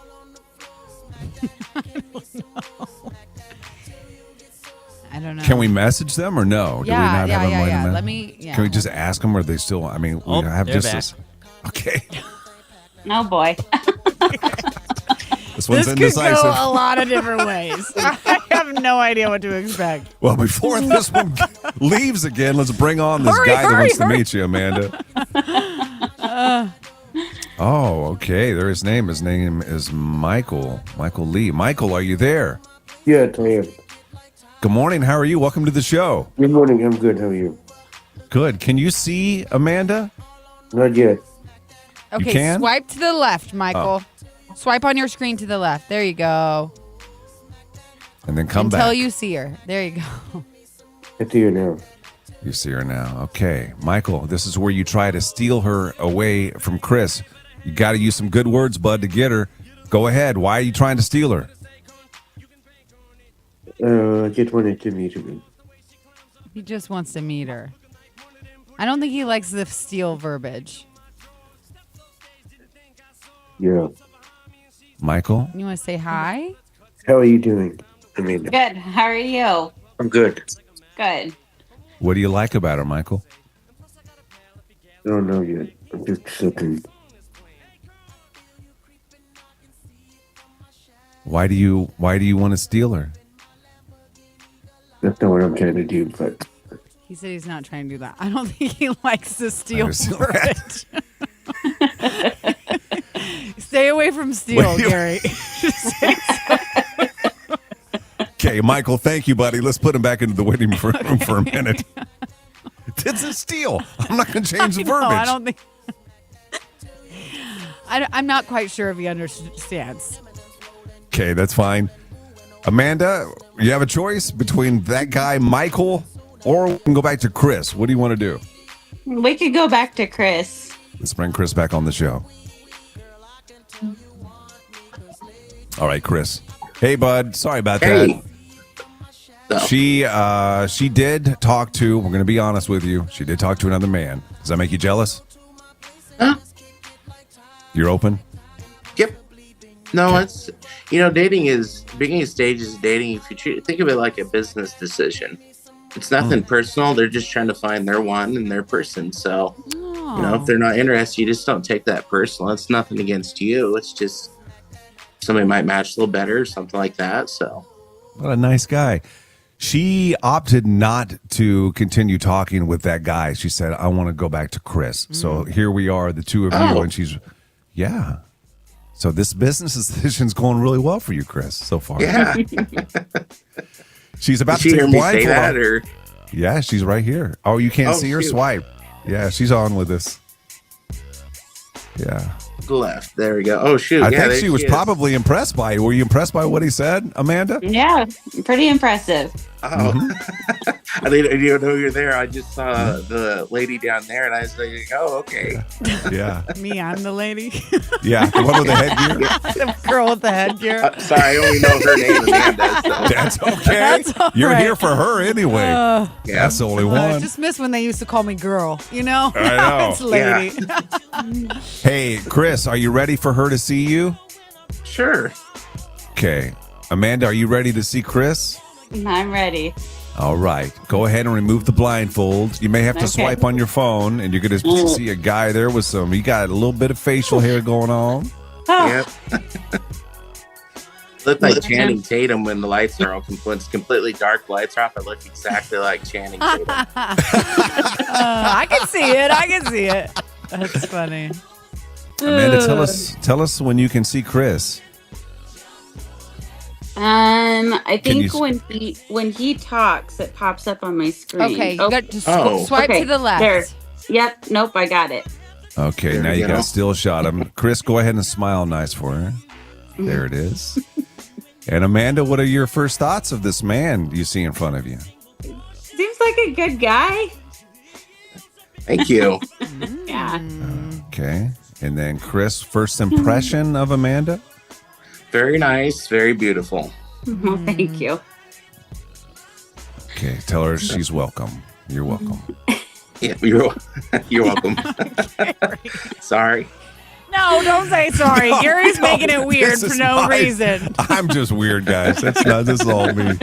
I don't know. Can we message them or no? Do we not have them yeah. in? Let me. Yeah. Can we just ask them, or are they still? I mean, we have they're just back. this. Okay. Oh boy. This one's This indecisive. could go a lot of different ways. I have no idea what to expect. Well, before this one leaves again, let's bring on this guy that wants to meet you, Amanda. Oh, okay. His name is Michael. Michael Lee. Michael, are you there? Yes, I am. Good morning. How are you? Welcome to the show. Good morning. I'm good. How are you? Good. Can you see Amanda? Not yet. Okay, can? swipe to the left, Michael. Swipe on your screen to the left. There you go. And then come back. Until you see her. There you go. I see you now. You see her now. Okay. Michael, this is where you try to steal her away from Chris. You got to use some good words, bud, to get her. Go ahead. Why are you trying to steal her? I just wanted to meet you. He just wants to meet her. I don't think he likes the steal verbiage. Yeah. Michael? You want to say hi? How are you doing, Amanda? Good. How are you? I'm good. Good. What do you like about her, Michael? I don't know yet. I'm just looking. Why do you want to steal her? That's not what I'm trying to do, but He said he's not trying to do that. I don't think he likes the steal understand verbiage. Stay away from steal, Gary. Okay, Michael, thank you, buddy. Let's put him back into the waiting room for a minute. It's a steal. I'm not going to change the verbiage. I don't think. I'm not quite sure if he understands. Okay, that's fine. Amanda, you have a choice between that guy, Michael, or we can go back to Chris. What do you want to do? We could go back to Chris. Let's bring Chris back on the show. All right, Chris. Hey, bud. Sorry about Hey. that. She did talk to, we're going to be honest with you, she did talk to another man. Does that make you jealous? Huh? You're open? Yep. No, it's beginning stage is dating. If you think of it like a business decision, it's nothing personal. They're just trying to find their one and their person. So, if they're not interested, you just don't take that personal. It's nothing against you. It's just somebody might match a little better or something like that. So, What a nice guy. She opted not to continue talking with that guy. She said, I want to go back to Chris. So here we are, the two of you, and yeah. So this business decision's going really well for you, Chris, so far. yeah. She's about Did she to hear take me say blindfold that, off. or Yeah, she's right here. Oh, you can't Oh, see her? shoot. Swipe. Yeah, she's on with us. Yeah. left? There we go. Oh shoot! I yeah, think there she was is. probably impressed by it. Were you impressed by what he said, Amanda? Yeah, pretty impressive. Oh, I didn't even know you're there. I just saw the lady down there, and I was like, "Oh, okay." Yeah. Me, I'm the lady. Yeah. The one with the headgear? The girl with the headgear. Sorry, I only know her name, Amanda. So. That's okay. That's all You're right. here for her anyway. Yeah. That's the only I one. just miss when they used to call me girl, you know? I know. It's lady. Hey, Chris, are you ready for her to see you? Sure. Okay. Amanda, are you ready to see Chris? I'm ready. All right. Go ahead and remove the blindfold. You may have to swipe on your phone, and you're going to see a guy there with you got a little bit of facial hair going on. Yep. Look like Channing Tatum when the lights are all completely dark. Lights are off. I look exactly like Channing Tatum. I can see it. That's funny. Amanda, tell us when you can see Chris. I think when he talks, it pops up on my screen. Okay, you got to swipe to the left. There. Yep. Nope. I got it. Okay, now you got a still shot. Chris, go ahead and smile nice for her. There it is. And Amanda, what are your first thoughts of this man you see in front of you? Seems like a good guy. Thank you. Yeah. Okay. And then Chris, first impression of Amanda? Very nice, very beautiful. Well, thank you. Okay, tell her she's welcome. You're welcome. Yeah, you're welcome. Sorry. No, don't say sorry. Gary's making it weird for no reason. I'm just weird, guys. This is all me.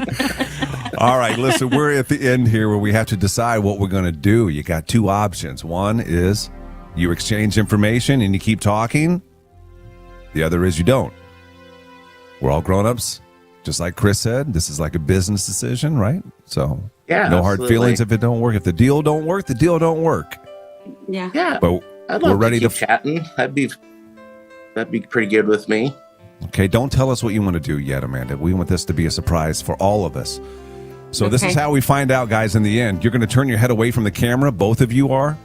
All right, listen, we're at the end here where we have to decide what we're going to do. You got two options. One is you exchange information and you keep talking. The other is you don't. We're all grown-ups. Just like Chris said, this is like a business decision, right? So no hard feelings if it don't work. If the deal don't work, the deal don't work. Yeah. Yeah. But we're ready to chatting. That'd be pretty good with me. Okay, don't tell us what you want to do yet, Amanda. We want this to be a surprise for all of us. So this is how we find out, guys, in the end. You're going to turn your head away from the camera. Both of you are.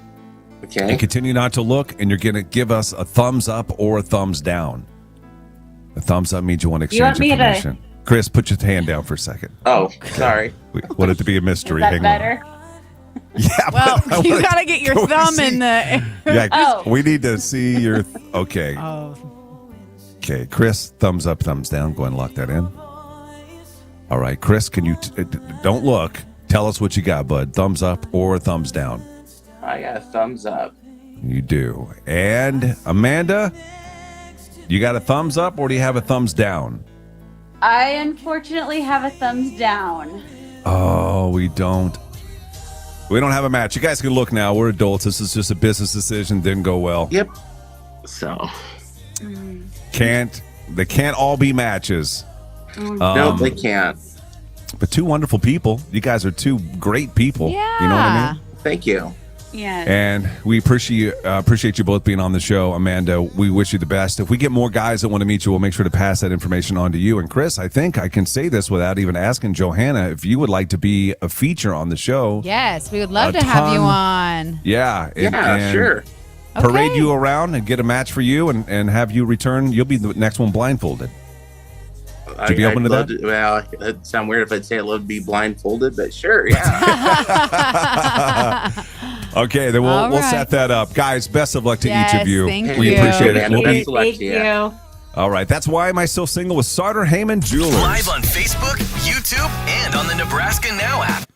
Okay. And continue not to look, and you're going to give us a thumbs up or a thumbs down. A thumbs up means you want to exchange information. Chris, put your hand down for a second. Oh, sorry. We want it to be a mystery. Is that better? Yeah. Well, you got to get your thumb in the... Yeah, we need to see your... Okay. Okay, Chris, thumbs up, thumbs down. Go ahead and lock that in. All right, Chris, can you... don't look. Tell us what you got, bud. Thumbs up or thumbs down? I got a thumbs up. You do. And Amanda, you got a thumbs up or do you have a thumbs down? I unfortunately have a thumbs down. Oh, we don't. We don't have a match. You guys can look now. We're adults. This is just a business decision. Didn't go well. Yep. So. They can't all be matches. No, they can't. But two wonderful people. You guys are two great people. Yeah. You know what I mean? Thank you. Yeah. And we appreciate you both being on the show. Amanda, we wish you the best. If we get more guys that want to meet you, we'll make sure to pass that information on to you. And Chris, I think I can say this without even asking Johanna, if you would like to be a feature on the show. Yes, we would love to have you on. Yeah. And sure. Parade you around and get a match for you and have you return. You'll be the next one blindfolded. Would you be open to that? Well, it'd sound weird if I'd say I'd love to be blindfolded, but sure, yeah. Okay, then we'll set that up. Guys, best of luck to each of you. We appreciate it. Thank you. All right, that's Why Am I Still Single with Sartor Heyman Jewelers. Live on Facebook, YouTube, and on the Nebraska Now app.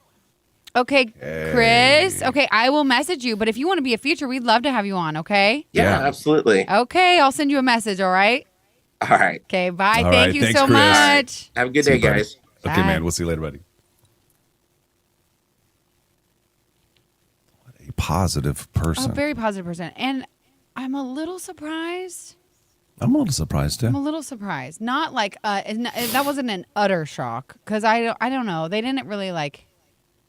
Okay, Chris. Okay, I will message you, but if you want to be a feature, we'd love to have you on, okay? Yeah, absolutely. Okay, I'll send you a message, all right? All right. Okay, bye. All Thank right, you thanks, so Chris. much. Have a good day, guys. Okay, Bye. man. We'll see you later, buddy. What a positive person. A very positive person. And I'm a little surprised. I'm a little surprised, too. I'm a little surprised. Not like, that wasn't an utter shock. Because I don't know. They didn't really like.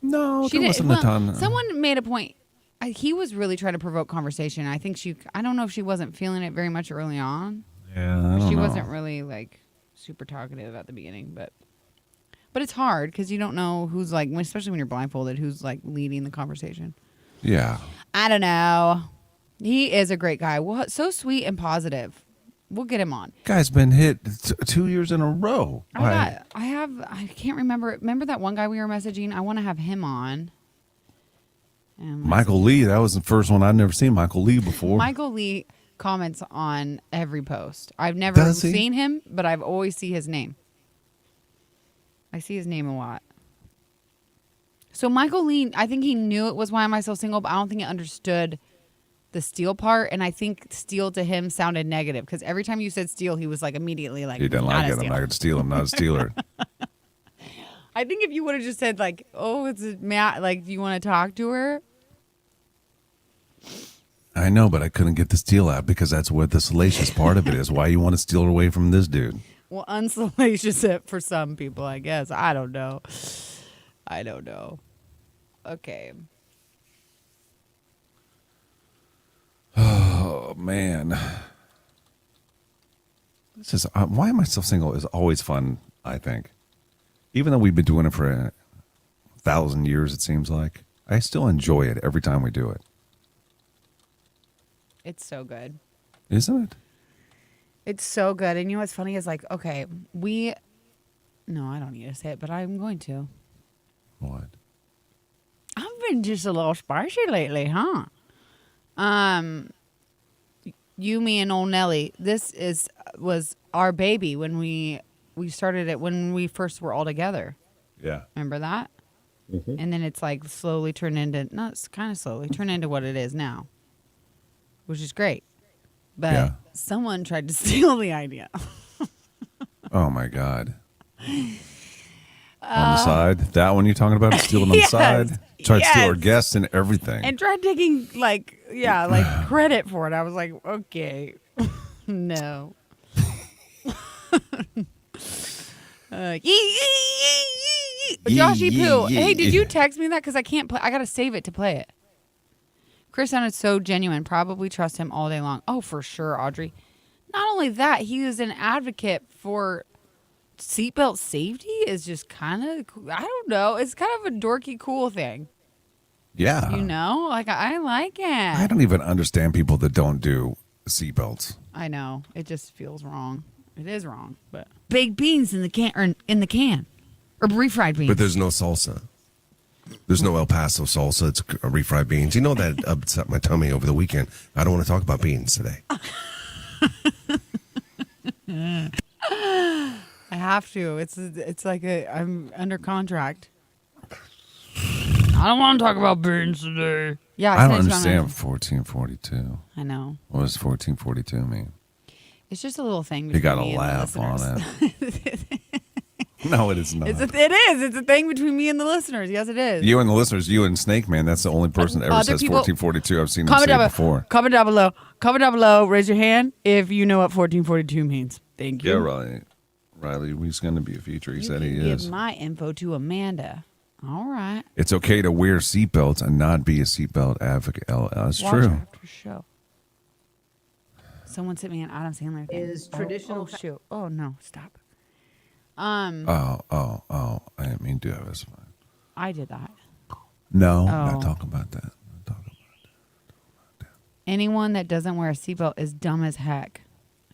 No, there wasn't a ton. Someone made a point. He was really trying to provoke conversation. I think I don't know if she wasn't feeling it very much early on. Yeah, I don't know. She wasn't really like super talkative at the beginning, but it's hard because you don't know who's like, especially when you're blindfolded, who's like leading the conversation. Yeah. I don't know. He is a great guy. Well, so sweet and positive. We'll get him on. Guy's been hit 2 years in a row. I can't remember. Remember that one guy we were messaging? I want to have him on. Michael Lee. That was the first one. I'd never seen Michael Lee before. Michael Lee comments on every post. I've never seen him, but I've always see his name. I see his name a lot. So Michael Lee, I think he knew it was Why Am I So Single, but I don't think he understood the steal part. And I think steal to him sounded negative because every time you said steal, he was like immediately like, he didn't like it. I'm not going to steal. I'm not a stealer. I think if you would have just said like, "Oh, it's a Matt," like, do you want to talk to her? I know, but I couldn't get the steal out because that's what the salacious part of it is. Why you want to steal her away from this dude? Well, unsalacious it for some people, I guess. I don't know. Okay. Oh man, this is why am I still single? Is always fun. I think, even though we've been doing it for 1,000 years, it seems like I still enjoy it every time we do it. It's so good. Isn't it? It's so good. And you know what's funny is like, okay, no, I don't need to say it, but I'm going to. What? I've been just a little spicy lately, huh? You, me, and old Nelly. This was our baby when we started it when we first were all together. Yeah. Remember that? Mm-hmm. And then it's like slowly turned into, not kind of slowly, turned into what it is now, which is great. But someone tried to steal the idea. Oh my God. On the side? That one you're talking about? Stealing on the side? Tried to steal our guests and everything. And tried taking credit for it. I was like, okay. No. Joshy Poo. Hey, did you text me that? Because I can't play. I got to save it to play it. Chris sounded so genuine. Probably trust him all day long. Oh, for sure, Audrey. Not only that, he is an advocate for seatbelt safety. Is just kind of, I don't know. It's kind of a dorky, cool thing. Yeah. You know? Like, I like it. I don't even understand people that don't do seatbelts. I know. It just feels wrong. It is wrong. But baked beans in the can, or refried beans. But there's no salsa. There's no El Paso salsa. It's refried beans. You know that upset my tummy over the weekend. I don't want to talk about beans today. I have to. It's like I'm under contract. I don't want to talk about beans today. Yeah, I don't understand 1442. I know. What does 1442 mean? It's just a little thing. You got to laugh on it. No, it is not. It is. It's a thing between me and the listeners. Yes, it is. You and the listeners, you and Snake Man, that's the only person that ever says 1442. I've seen them say it before. Comment down below. Comment down below. Raise your hand if you know what 1442 means. Thank you. Yeah, right. Riley, he's going to be a feature. He said he is. Give my info to Amanda. All right. It's okay to wear seatbelts and not be a seatbelt advocate. That's true. After show. Someone sent me an Adam Sandler thing. Is traditional. Oh, shoot. Oh, no. Stop. Oh. I didn't mean to. That's fine. I did that. No, not talking about that. Anyone that doesn't wear a seatbelt is dumb as heck.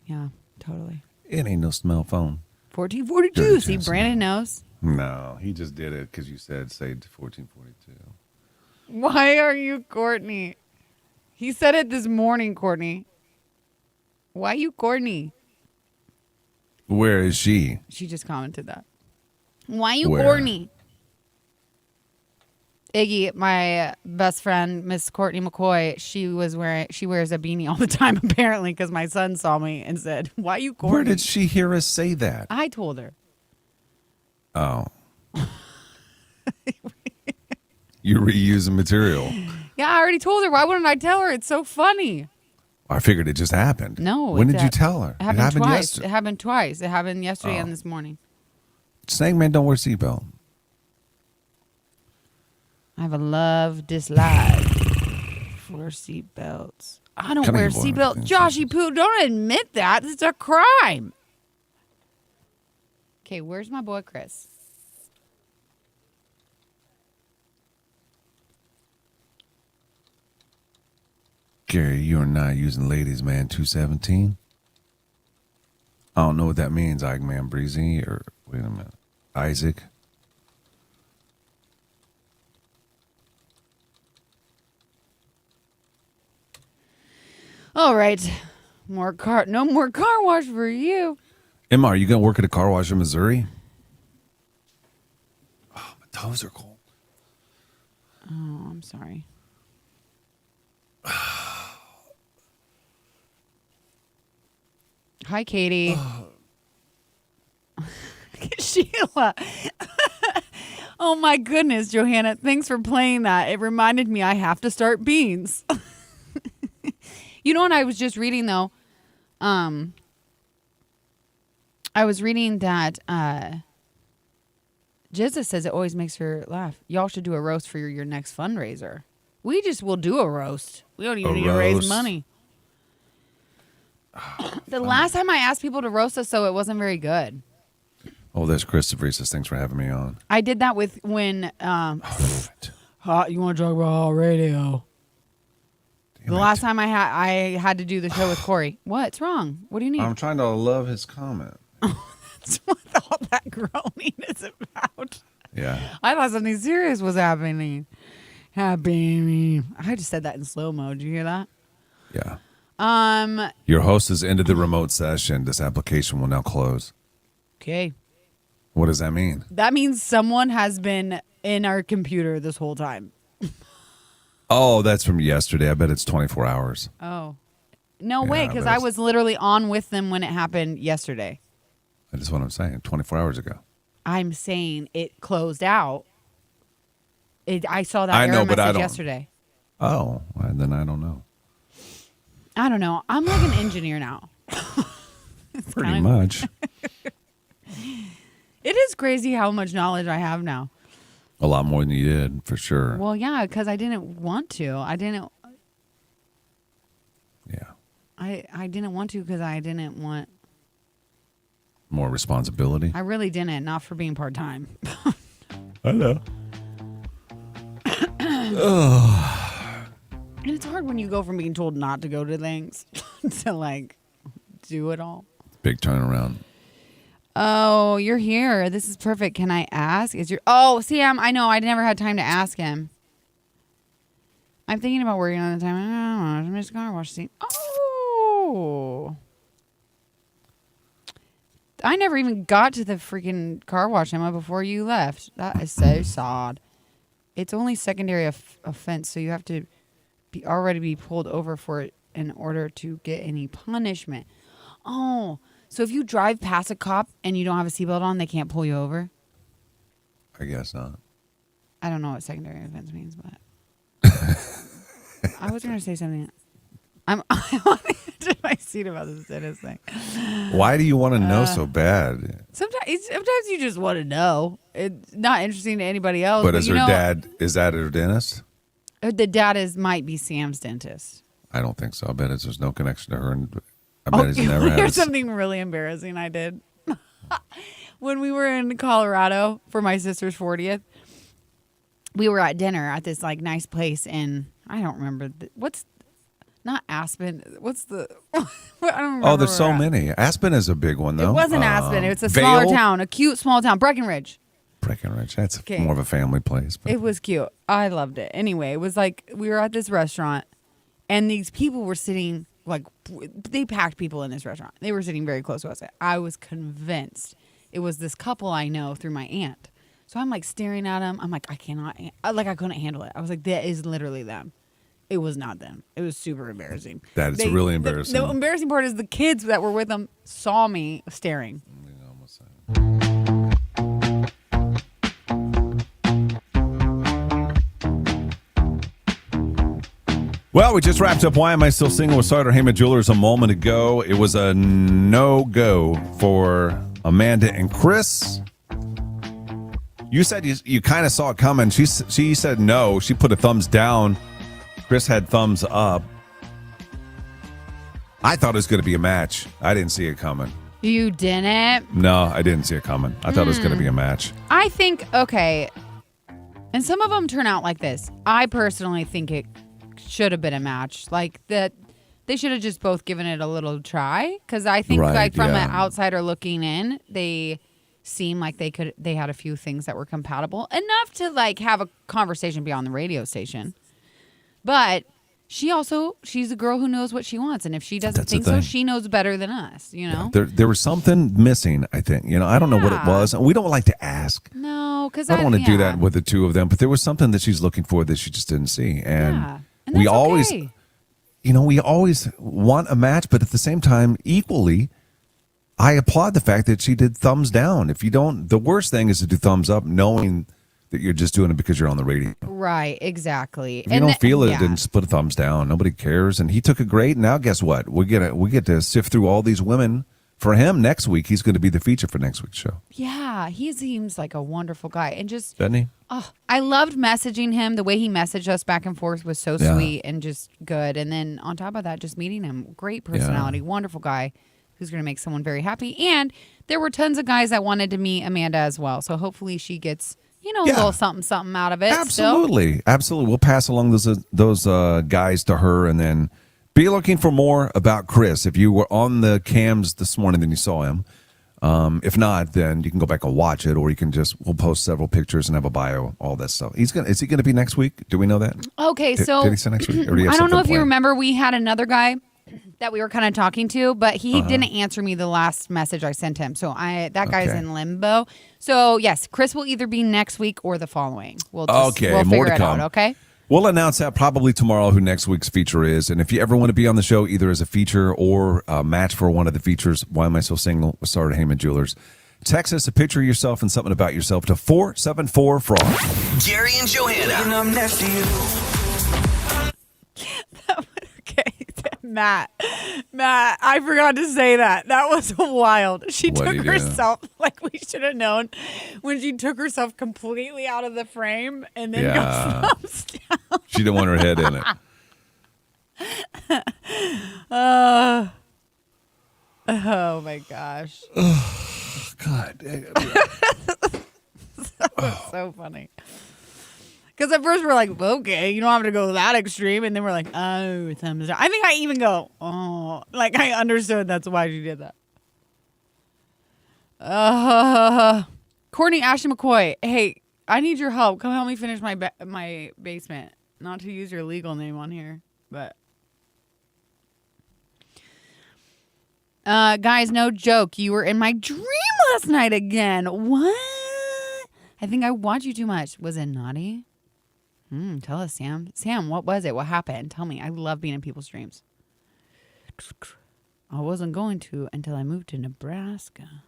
Yeah, totally. It ain't no smell phone. 1442. See, Brandon knows. No, he just did it because you said say 1442. Why are you Courtney? He said it this morning, Courtney. Why you Courtney? Where is she? She just commented that. Why you Where? Courtney? Iggy, my best friend, Miss Courtney McCoy, she wears a beanie all the time apparently because my son saw me and said, "Why you Courtney?" Where did she hear us say that? I told her. Oh. You're reusing material. Yeah, I already told her. Why wouldn't I tell her? It's so funny. I figured it just happened. No. When did you tell her? It happened twice. yesterday. It happened twice. It happened yesterday and this morning. Snake Man don't wear seatbelt. I have a love-dislike for seatbelts. I don't wear seatbelts. Joshy Poo, don't admit that. It's a crime. Okay, where's my boy Chris? Gary, you are not using Ladies Man 217. I don't know what that means, Eggman Breezy, or wait a minute, Isaac. All right. No more car wash for you. Emma, are you going to work at a car wash in Missouri? Oh, my toes are cold. Oh, I'm sorry. Hi, Katie. Sheila. Oh my goodness, Johanna. Thanks for playing that. It reminded me I have to start beans. You know what I was just reading though? I was reading that Jizza says it always makes her laugh. Y'all should do a roast for your next fundraiser. We just will do a roast. We don't even need to raise money. The last time I asked people to roast us, so it wasn't very good. Oh, there's Christopher. He says, thanks for having me on. I did that with when hot. You want to talk about hot radio? The last time I had to do the show with Corey. What's wrong? What do you need? I'm trying to love his comment. That's what all that groaning is about. Yeah. I thought something serious was happening. I just said that in slow-mo. Did you hear that? Yeah. Your host has ended the remote session. This application will now close. Okay. What does that mean? That means someone has been in our computer this whole time. Oh, that's from yesterday. I bet it's 24 hours. Oh. No way, because I was literally on with them when it happened yesterday. That's what I'm saying. 24 hours ago. I'm saying it closed out. I saw that error message yesterday. Oh, well, then I don't know. I don't know. I'm like an engineer now. Pretty much. It is crazy how much knowledge I have now. A lot more than you did, for sure. Well, yeah, because I didn't want to. Yeah. I didn't want to because I didn't want... More responsibility? I really didn't. Not for being part-time. I know. And it's hard when you go from being told not to go to things to, like, do it all. Big turnaround. Oh, you're here. This is perfect. Can I ask? Oh, Sam, I know. I never had time to ask him. I'm thinking about working on the time. I don't know. Just car wash scene. Oh. I never even got to the freaking car wash, Emma, before you left. That is so sad. It's only secondary offense, so you have to already be pulled over for it in order to get any punishment. Oh, so if you drive past a cop and you don't have a seatbelt on, they can't pull you over? I guess not. I don't know what secondary offense means, but I was going to say something. I want to get to my seat about this tennis thing. Why do you want to know so bad? Sometimes you just want to know. It's not interesting to anybody else. But is her dad, is that her dentist? The dad might be Sam's dentist. I don't think so. I bet there's no connection to her. And I bet he's never had Here's something really embarrassing I did. When we were in Colorado for my sister's 40th, we were at dinner at this like nice place in, I don't remember, not Aspen. What's the... I don't remember. Oh, there's so many. Aspen is a big one, though. It wasn't Aspen. It's a smaller Vail? town, a cute small town. Breckenridge. Breckenridge. That's more of a family place. But. It was cute. I loved it. Anyway, it was like we were at this restaurant, and these people were sitting, like, they packed people in this restaurant. They were sitting very close to us. I was convinced it was this couple I know through my aunt. So I'm, like, staring at them. I'm like, I couldn't handle it. I was like, that is literally them. It was not them. It was super embarrassing. That is really embarrassing. The embarrassing part is the kids that were with them saw me staring. Well, we just wrapped up Why Am I Still Single with Sartor Heyman Jewelers a moment ago. It was a no-go for Amanda and Chris. You said you kind of saw it coming. She said no. She put a thumbs down. Chris had thumbs up. I thought it was going to be a match. I didn't see it coming. You didn't? No, I didn't see it coming. I thought it was going to be a match. I think, okay, and some of them turn out like this. I personally think it should have been a match. Like, that they should have just both given it a little try. Because I think, from an outsider looking in, they seem like they had a few things that were compatible. Enough to, like, have a conversation beyond the radio station. But she's a girl who knows what she wants, and if she doesn't think so, she knows better than us, you know? Yeah, there was something missing, I think. I don't know what it was. We don't like to ask. No, because I don't want to do that with the two of them, but there was something that she's looking for that she just didn't see. And we always, we always want a match, but at the same time, equally, I applaud the fact that she did thumbs down. If you don't, the worst thing is to do thumbs up knowing that you're just doing it because you're on the radio. Right, exactly. If you don't feel it, then just put a thumbs down. Nobody cares. And he took it great. Now, guess what? We get to sift through all these women. For him, next week, he's going to be the feature for next week's show. Yeah, he seems like a wonderful guy. And just, doesn't he? Oh, I loved messaging him. The way he messaged us back and forth was so sweet and just good. And then on top of that, just meeting him, great personality, wonderful guy who's going to make someone very happy. And there were tons of guys that wanted to meet Amanda as well. So hopefully she gets, a little something out of it. Absolutely. Absolutely. We'll pass along those guys to her, and then be looking for more about Chris. If you were on the cams this morning, then you saw him. If not, then you can go back and watch it, or you can we'll post several pictures and have a bio, all that stuff. Is he going to be next week? Do we know that? Okay, so did he say next week? Or do you have I don't know if something you planned? remember, we had another guy that we were kind of talking to, but he didn't answer me the last message I sent him. So that guy's in limbo. So yes, Chris will either be next week or the following. We'll more figure to it come. out, okay? We'll announce that probably tomorrow who next week's feature is. And if you ever want to be on the show, either as a feature or a match for one of the features, Why Am I So Single? with Sarah Heyman Jewelers. Text us a picture of yourself and something about yourself to 474-FROG. Gary and Johanna. And I'm next to you. Okay, Matt, I forgot to say that. That was wild. She took herself, like we should have known, when she took herself completely out of the frame and then got thumbs down. She didn't want her head in it. Oh my gosh. God. That was so funny. Because at first we're like, okay, you don't have to go that extreme. And then we're like, oh, thumbs down. I think I even go, oh. Like, I understood that's why she did that. Courtney Ashton McCoy, hey, I need your help. Come help me finish my basement. Not to use your legal name on here, but. Guys, no joke. You were in my dream last night again. What? I think I watched you too much. Was it naughty? Tell us, Sam. Sam, what was it? What happened? Tell me. I love being in people's dreams. I wasn't going to until I moved to Nebraska.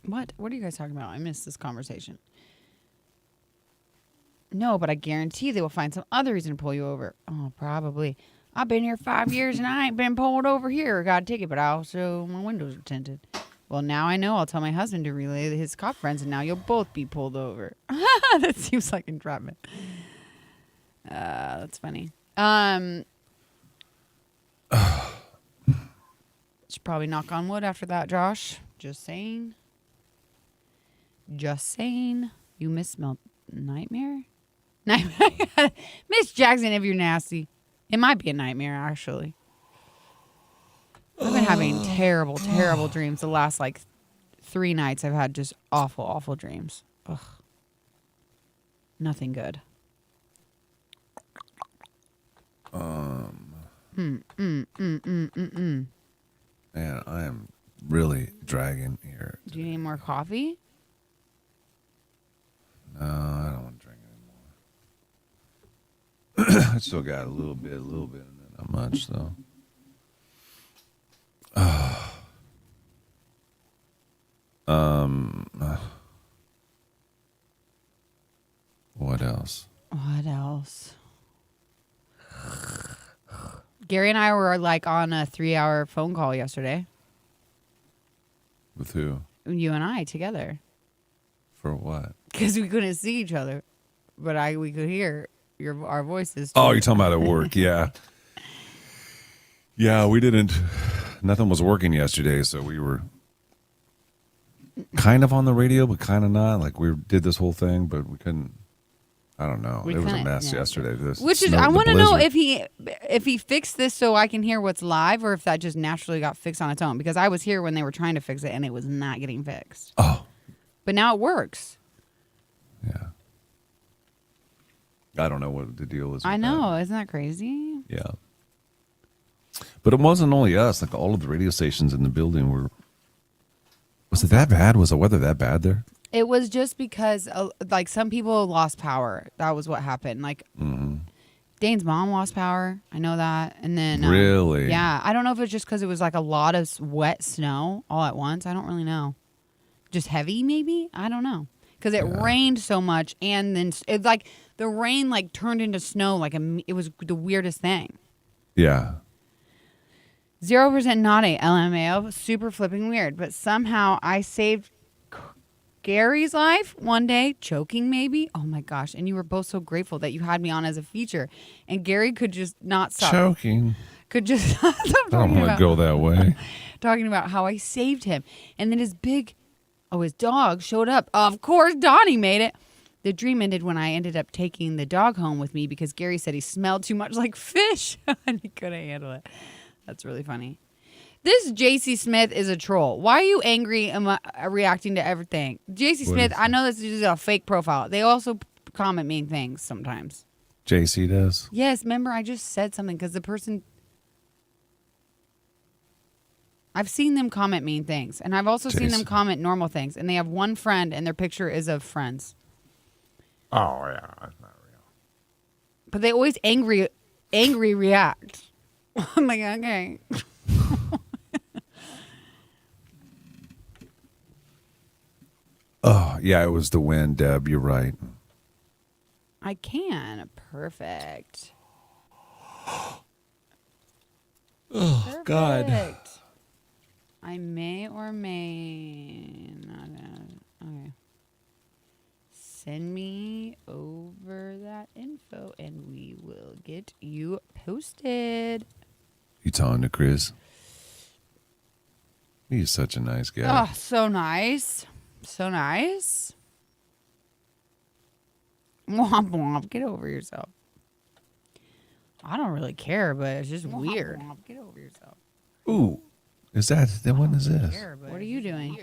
What? What are you guys talking about? I missed this conversation. No, but I guarantee they will find some other reason to pull you over. Oh, probably. I've been here 5 years and I ain't been pulled over here or got a ticket, but also my windows are tinted. Well, now I know. I'll tell my husband to relay his cop friends, and now you'll both be pulled over. That seems like entrapment. That's funny. Should probably knock on wood after that, Josh. Just saying. Just saying. You misspelled nightmare? Nightmare. Miss Jackson, if you're nasty. It might be a nightmare, actually. I've been having terrible, terrible dreams. The last, 3 nights I've had just awful, awful dreams. Ugh. Nothing good. Man, I am really dragging here. Do you need more coffee? No, I don't want to drink anymore. I still got a little bit, and not much, though. What else? What else? Gary and I were on a 3-hour phone call yesterday. With who? You and I together. For what? Because we couldn't see each other, but we could hear our voices. Oh, you're talking about at work, yeah. Yeah, we didn't. Nothing was working yesterday, so we were kind of on the radio, but kind of not. Like we did this whole thing, but we couldn't. I don't know. It was a mess yesterday. I want to know if he fixed this so I can hear what's live, or if that just naturally got fixed on its own. Because I was here when they were trying to fix it, and it was not getting fixed. Oh, but now it works. Yeah. I don't know what the deal is. I know. Isn't that crazy? Yeah. But it wasn't only us. Like all of the radio stations in the building were. Was it that bad? Was the weather that bad there? It was just because, some people lost power. That was what happened. Dane's mom lost power. I know that. And then Really? Yeah. I don't know if it's just because it was like a lot of wet snow all at once. I don't really know. Just heavy, maybe? I don't know. Because it rained so much, and then it's like the rain like turned into snow. Like it was the weirdest thing. Yeah. 0% naughty, LMAO. Super flipping weird. But somehow I saved Gary's life one day, choking maybe. Oh my gosh. And you were both so grateful that you had me on as a feature. And Gary could just not stop. Choking. Could just stop I don't talking want to about, go that way. talking about how I saved him. And then his dog showed up. Of course, Donnie made it. The dream ended when I ended up taking the dog home with me because Gary said he smelled too much like fish and he couldn't handle it. That's really funny. This JC Smith is a troll. Why are you angry and reacting to everything? JC Smith, I know this is a fake profile. They also comment mean things sometimes. JC does? Yes, remember I just said something because the person... I've seen them comment mean things. And I've also seen them comment normal things. And they have one friend and their picture is of Friends. Oh, yeah. That's not real. But they always angry react. I'm like, okay. Oh, yeah, it was the wind, Deb. You're right. I can. Perfect. Oh, Perfect. God. I may or may not. Okay. Send me over that info and we will get you posted. You talking to Chris? He's such a nice guy. Oh, so nice. So nice. Womp womp. Get over yourself. I don't really care, but it's just weird. Womp. Get over yourself. Ooh. Is that the one? Is this? What are you doing?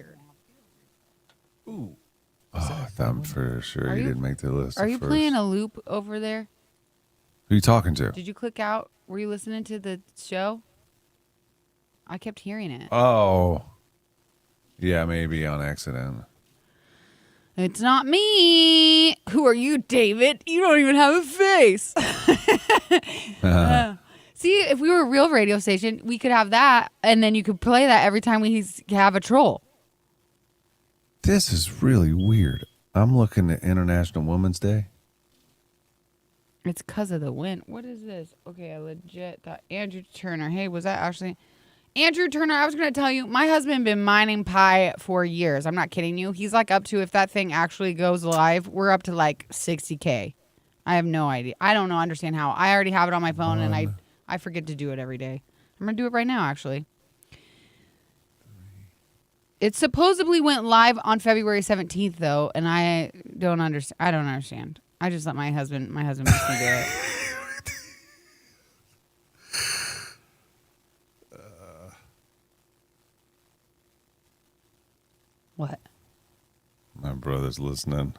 Ooh. Oh, I thought for sure you didn't make the list. Are you first. playing a loop over there? Who are you talking to? Did you click out? Were you listening to the show? I kept hearing it. Oh. Yeah, maybe on accident. It's not me. Who are you, David? You don't even have a face. See, if we were a real radio station, we could have that, and then you could play that every time we have a troll. This is really weird. I'm looking at International Women's Day. It's because of the wind. What is this? Okay, I legit thought Andrew Turner. Hey, was that actually... Andrew Turner, I was going to tell you, my husband been mining pi for years. I'm not kidding you. He's like up to, if that thing actually goes live, we're up to like 60K. I have no idea. I don't know, understand how. I already have it on my phone, and I forget to do it every day. I'm going to do it right now, actually. It supposedly went live on February 17th, though, and I don't understand. I just let my husband makes me do it. What? My brother's listening.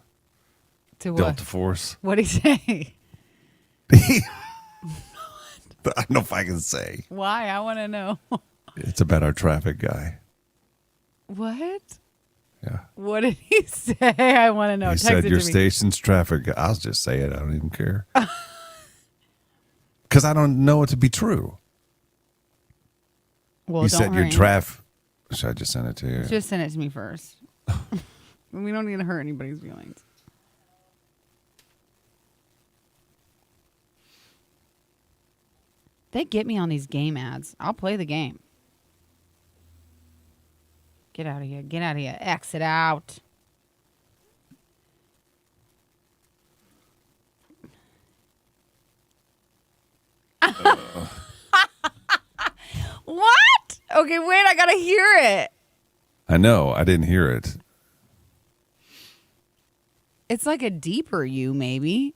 To what? Delta Force. What'd he say? I don't know if I can say. Why? I want to know. It's about our traffic guy. What? Yeah. What did he say? I want to know. He Text said it your to me. station's traffic guy. I'll just say it. I don't even care. Because I don't know it to be true. Well, He don't said your hurry. traffic. Should I just send it to you? Just send it to me first. We don't need to hurt anybody's feelings. They get me on these game ads. I'll play the game. Get out of here. Get out of here. Exit out. What? Okay, wait. I got to hear it. I know. I didn't hear it. It's like a deeper you, maybe.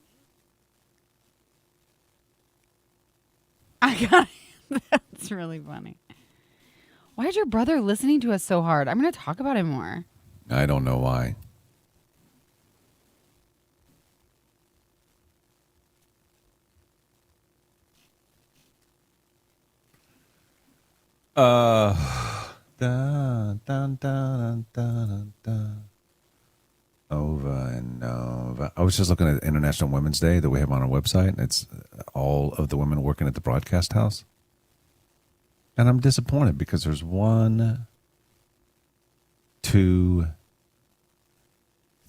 I got That's really funny. Why is your brother listening to us so hard? I'm going to talk about him more. I don't know why. Dun, dun, dun, dun, dun, dun. Over and over. was just looking at International Women's Day that we have on our website, and it's all of the women working at the broadcast house. And I'm disappointed because there's 1, 2,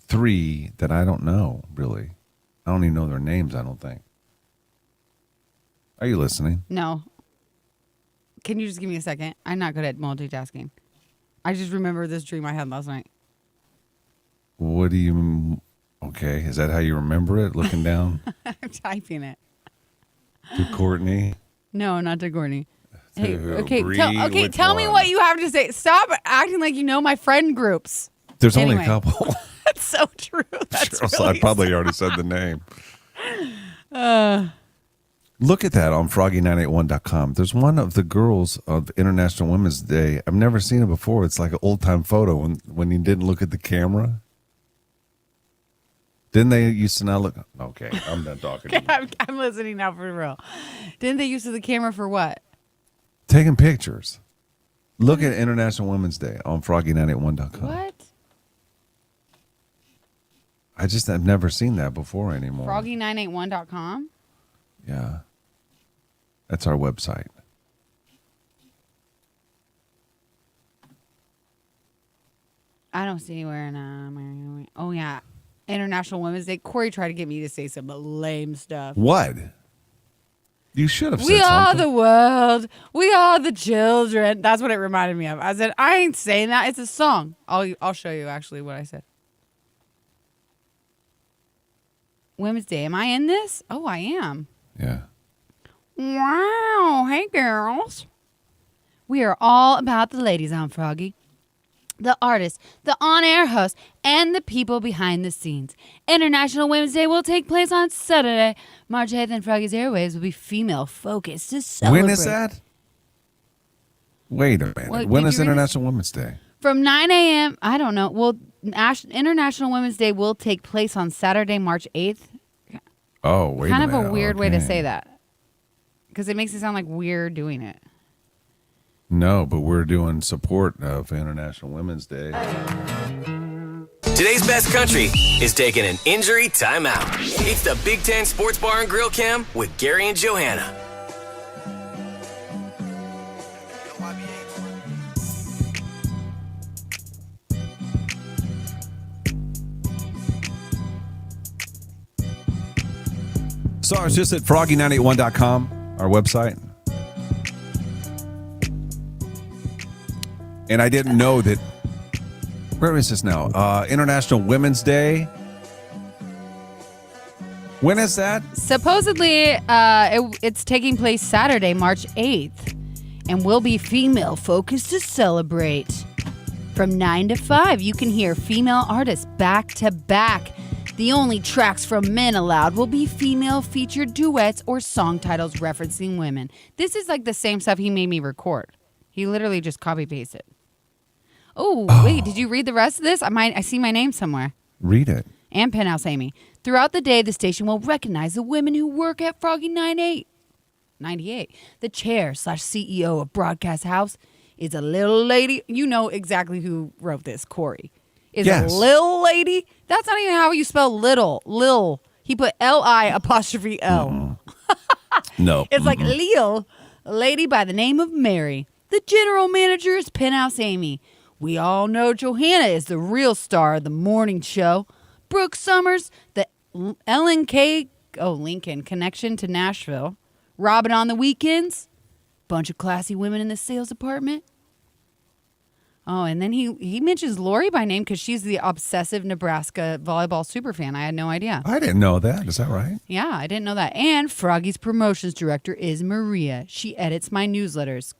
3 that I don't know, really. I don't even know their names, I don't think. Are you listening? No. Can you just give me a second? I'm not good at multitasking. I just remember this dream I had last night. What do you... Okay, is that how you remember it, looking down? I'm typing it. To Courtney? No, not to Courtney. Hey, To okay, agree tell with me one. what you have to say. Stop acting like you know my friend groups. There's only Anyway. a couple. That's so true. That's Cheryl, really I probably already said the name. Look at that on froggy981.com. There's one of the girls of International Women's Day. I've never seen it before. It's like an old-time photo when you didn't look at the camera. Didn't they used to not look? Okay, I'm done talking. Okay, I'm listening now for real. Didn't they use the camera for what? Taking pictures. Look at International Women's Day on froggy981.com. What? I've never seen that before anymore. Froggy981.com? Yeah. That's our website. I don't see anywhere. Oh, yeah. International Women's Day. Corey tried to get me to say some lame stuff. What? You should have said We are something. the world. We are the children. That's what it reminded me of. I said, I ain't saying that. It's a song. I'll show you actually what I said. Women's Day. Am I in this? Oh, I am. Yeah. Wow. Hey, girls. We are all about the ladies on Froggy. The artists, the on-air hosts, and the people behind the scenes. International Women's Day will take place on Saturday, March 8th, and Froggy's Airwaves will be female-focused to celebrate. When is that? Wait a minute. What, When did is you read it? International Women's Day? From 9 a.m., I don't know. Well, International Women's Day will take place on Saturday, March 8th. Oh, wait Kind a of minute. a weird way to Okay. say that. Because it makes it sound like we're doing it. No, but we're doing support of International Women's Day. Today's best country is taking an injury timeout. It's the Big Ten Sports Bar and Grill Cam with Gary and Johanna. So I was just at froggy981.com, our website. And I didn't know that. Where is this now? International Women's Day. When is that? Supposedly, it's taking place Saturday, March 8th, and will be female-focused to celebrate. From 9 to 5, you can hear female artists back-to-back. The only tracks from men allowed will be female-featured duets or song titles referencing women. This is like the same stuff he made me record. He literally just copy-pasted. Oh, wait, did you read the rest of this? I see my name somewhere. Read it. And Penthouse Amy. Throughout the day, the station will recognize the women who work at Froggy 98. The chair/CEO of Broadcast House is a little lady. You know exactly who wrote this, Corey. Is Yes. a little lady. That's not even how you spell little. Lil. He put L-I''L. No. It's like Lil, a lady by the name of Mary. The general manager is Penthouse Amy. We all know Johanna is the real star of the morning show. Brooke Summers, the LNK, Lincoln connection to Nashville. Robin on the weekends. Bunch of classy women in the sales department. Oh, and then he mentions Lori by name because she's the obsessive Nebraska volleyball superfan. I had no idea. I didn't know that. Is that right? Yeah, I didn't know that. And Froggy's promotions director is Maria. She edits my newsletters.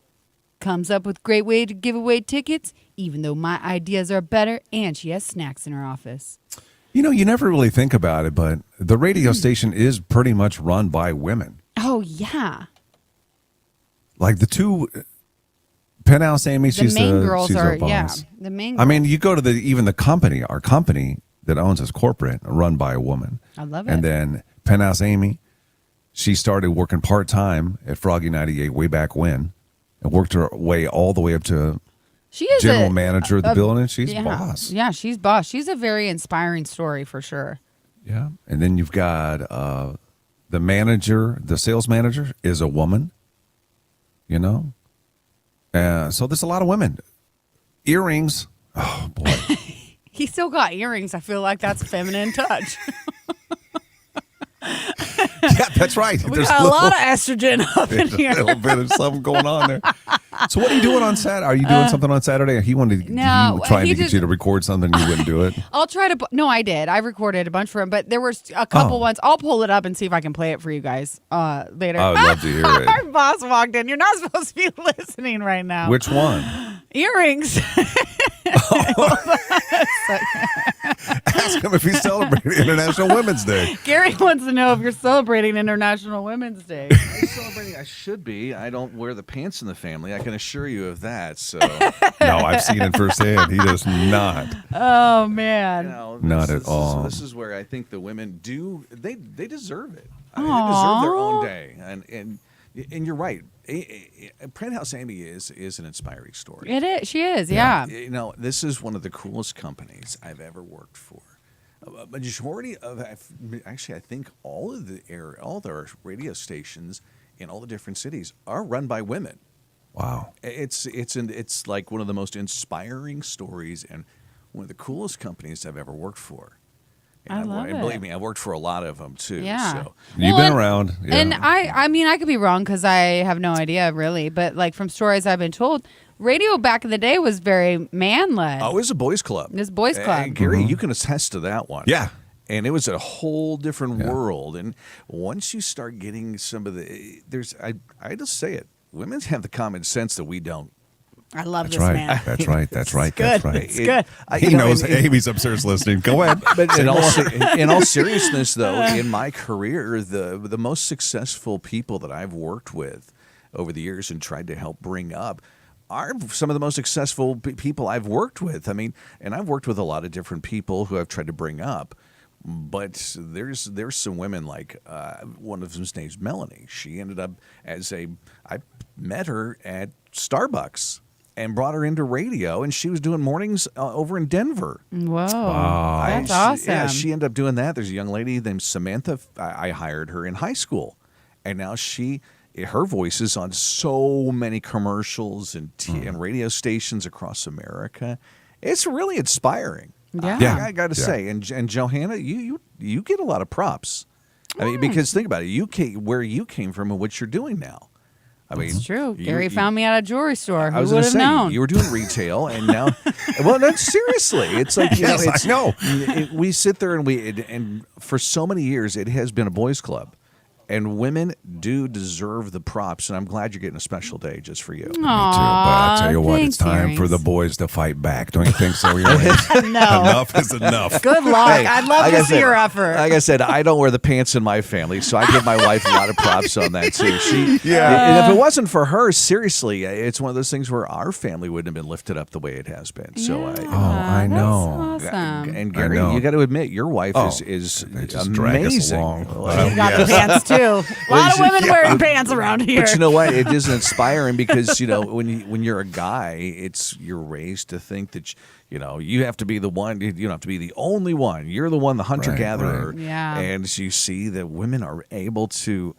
Comes up with great way to give away tickets, even though my ideas are better, and she has snacks in her office. You know, you never really think about it, but the radio station is pretty much run by women. Oh, yeah. Like the two, Penthouse Amy, The main girls she's are, our boss. yeah. The main girls. I mean, you go to even the company, our company that owns us corporate, run by a woman. I love it. And then Penthouse Amy, she started working part-time at Froggy 98 way back when and worked her way all the way up to she is general manager of the building. She's yeah, boss. Yeah, she's boss. She's a very inspiring story for sure. Yeah. And then you've got the manager, the sales manager is a woman, you know? So there's a lot of women. Earrings. Oh, boy. He still got earrings. I feel like that's feminine touch. Yeah, that's right. We got a lot of estrogen up in here. A little bit of something going on there. So what are you doing on Saturday? Are you doing something on Saturday? He wanted trying to get you to record something. You wouldn't do it. I'll try to. No, I did. I recorded a bunch for him, but there were a couple ones. I'll pull it up and see if I can play it for you guys later. I would love to hear it. Our boss walked in. You're not supposed to be listening right now. Which one? Earrings. Ask him if he's celebrating International Women's Day. Gary wants to know if you're celebrating International Women's Day. I'm celebrating. I should be. I don't wear the pants in the family. I can assure you of that. So no, I've seen it firsthand. He does not. Oh man, not at all. This is where I think the women do. They deserve it. I mean, they deserve their own day. And you're right. Penthouse Amy is an inspiring story. It is. She is. Yeah. You know, this is one of the coolest companies I've ever worked for. A majority of, actually, I think all the radio stations in all the different cities are run by women. Wow. It's like one of the most inspiring stories and one of the coolest companies I've ever worked for. And I love and it. believe me, I worked for a lot of them too. Yeah. So. You've been around. Yeah. And I mean, I could be wrong because I have no idea really, but like from stories I've been told, radio back in the day was very man-led. Oh, it was a boys' club. It was boys' club. And Gary, you can attest to that one. Yeah. And it was a whole different world. And once you start getting some of I just say it, women have the common sense that we don't. I love That's this right. man. That's right. That's right. Good. That's right. It's good. He knows Amy's upstairs listening. Go ahead. But in all seriousness, though, in my career, the most successful people that I've worked with over the years and tried to help bring up are some of the most successful people I've worked with. I mean, and I've worked with a lot of different people who I've tried to bring up. But there's some women like one of them's name's Melanie. She ended up I met her at Starbucks and brought her into radio, and she was doing mornings over in Denver. Whoa, that's awesome. Yeah, she ended up doing that. There's a young lady named Samantha. I hired her in high school, and now her voice is on so many commercials and radio stations across America. It's really inspiring. Yeah. I got to say, and Johanna, you get a lot of props. I mean, because think about it, where you came from and what you're doing now. I mean, it's true. Gary found me at a jewelry store. I was Who would have known? You were doing retail, and now, well, no, seriously, it's like I know. We sit there and for so many years it has been a boys' club. And women do deserve the props, and I'm glad you're getting a special day just for you. Aww, Me too, but I tell you what, it's time for the boys to fight back. Don't you think so? No. Enough is enough. Good luck. Hey, I'd love to see your effort. Like I said, I don't wear the pants in my family, so I give my wife a lot of props on that too. And if it wasn't for her, seriously, it's one of those things where our family wouldn't have been lifted up the way it has been. So I know. That's awesome. And Gary, you got to admit, your wife is amazing. You got the pants too. A lot of women wearing pants around here. But you know what? It is inspiring because when you're a guy, you're raised to think that you have to be the one. You don't have to be the only one. You're the one, the hunter gatherer. Right. Yeah. And you see that women are able to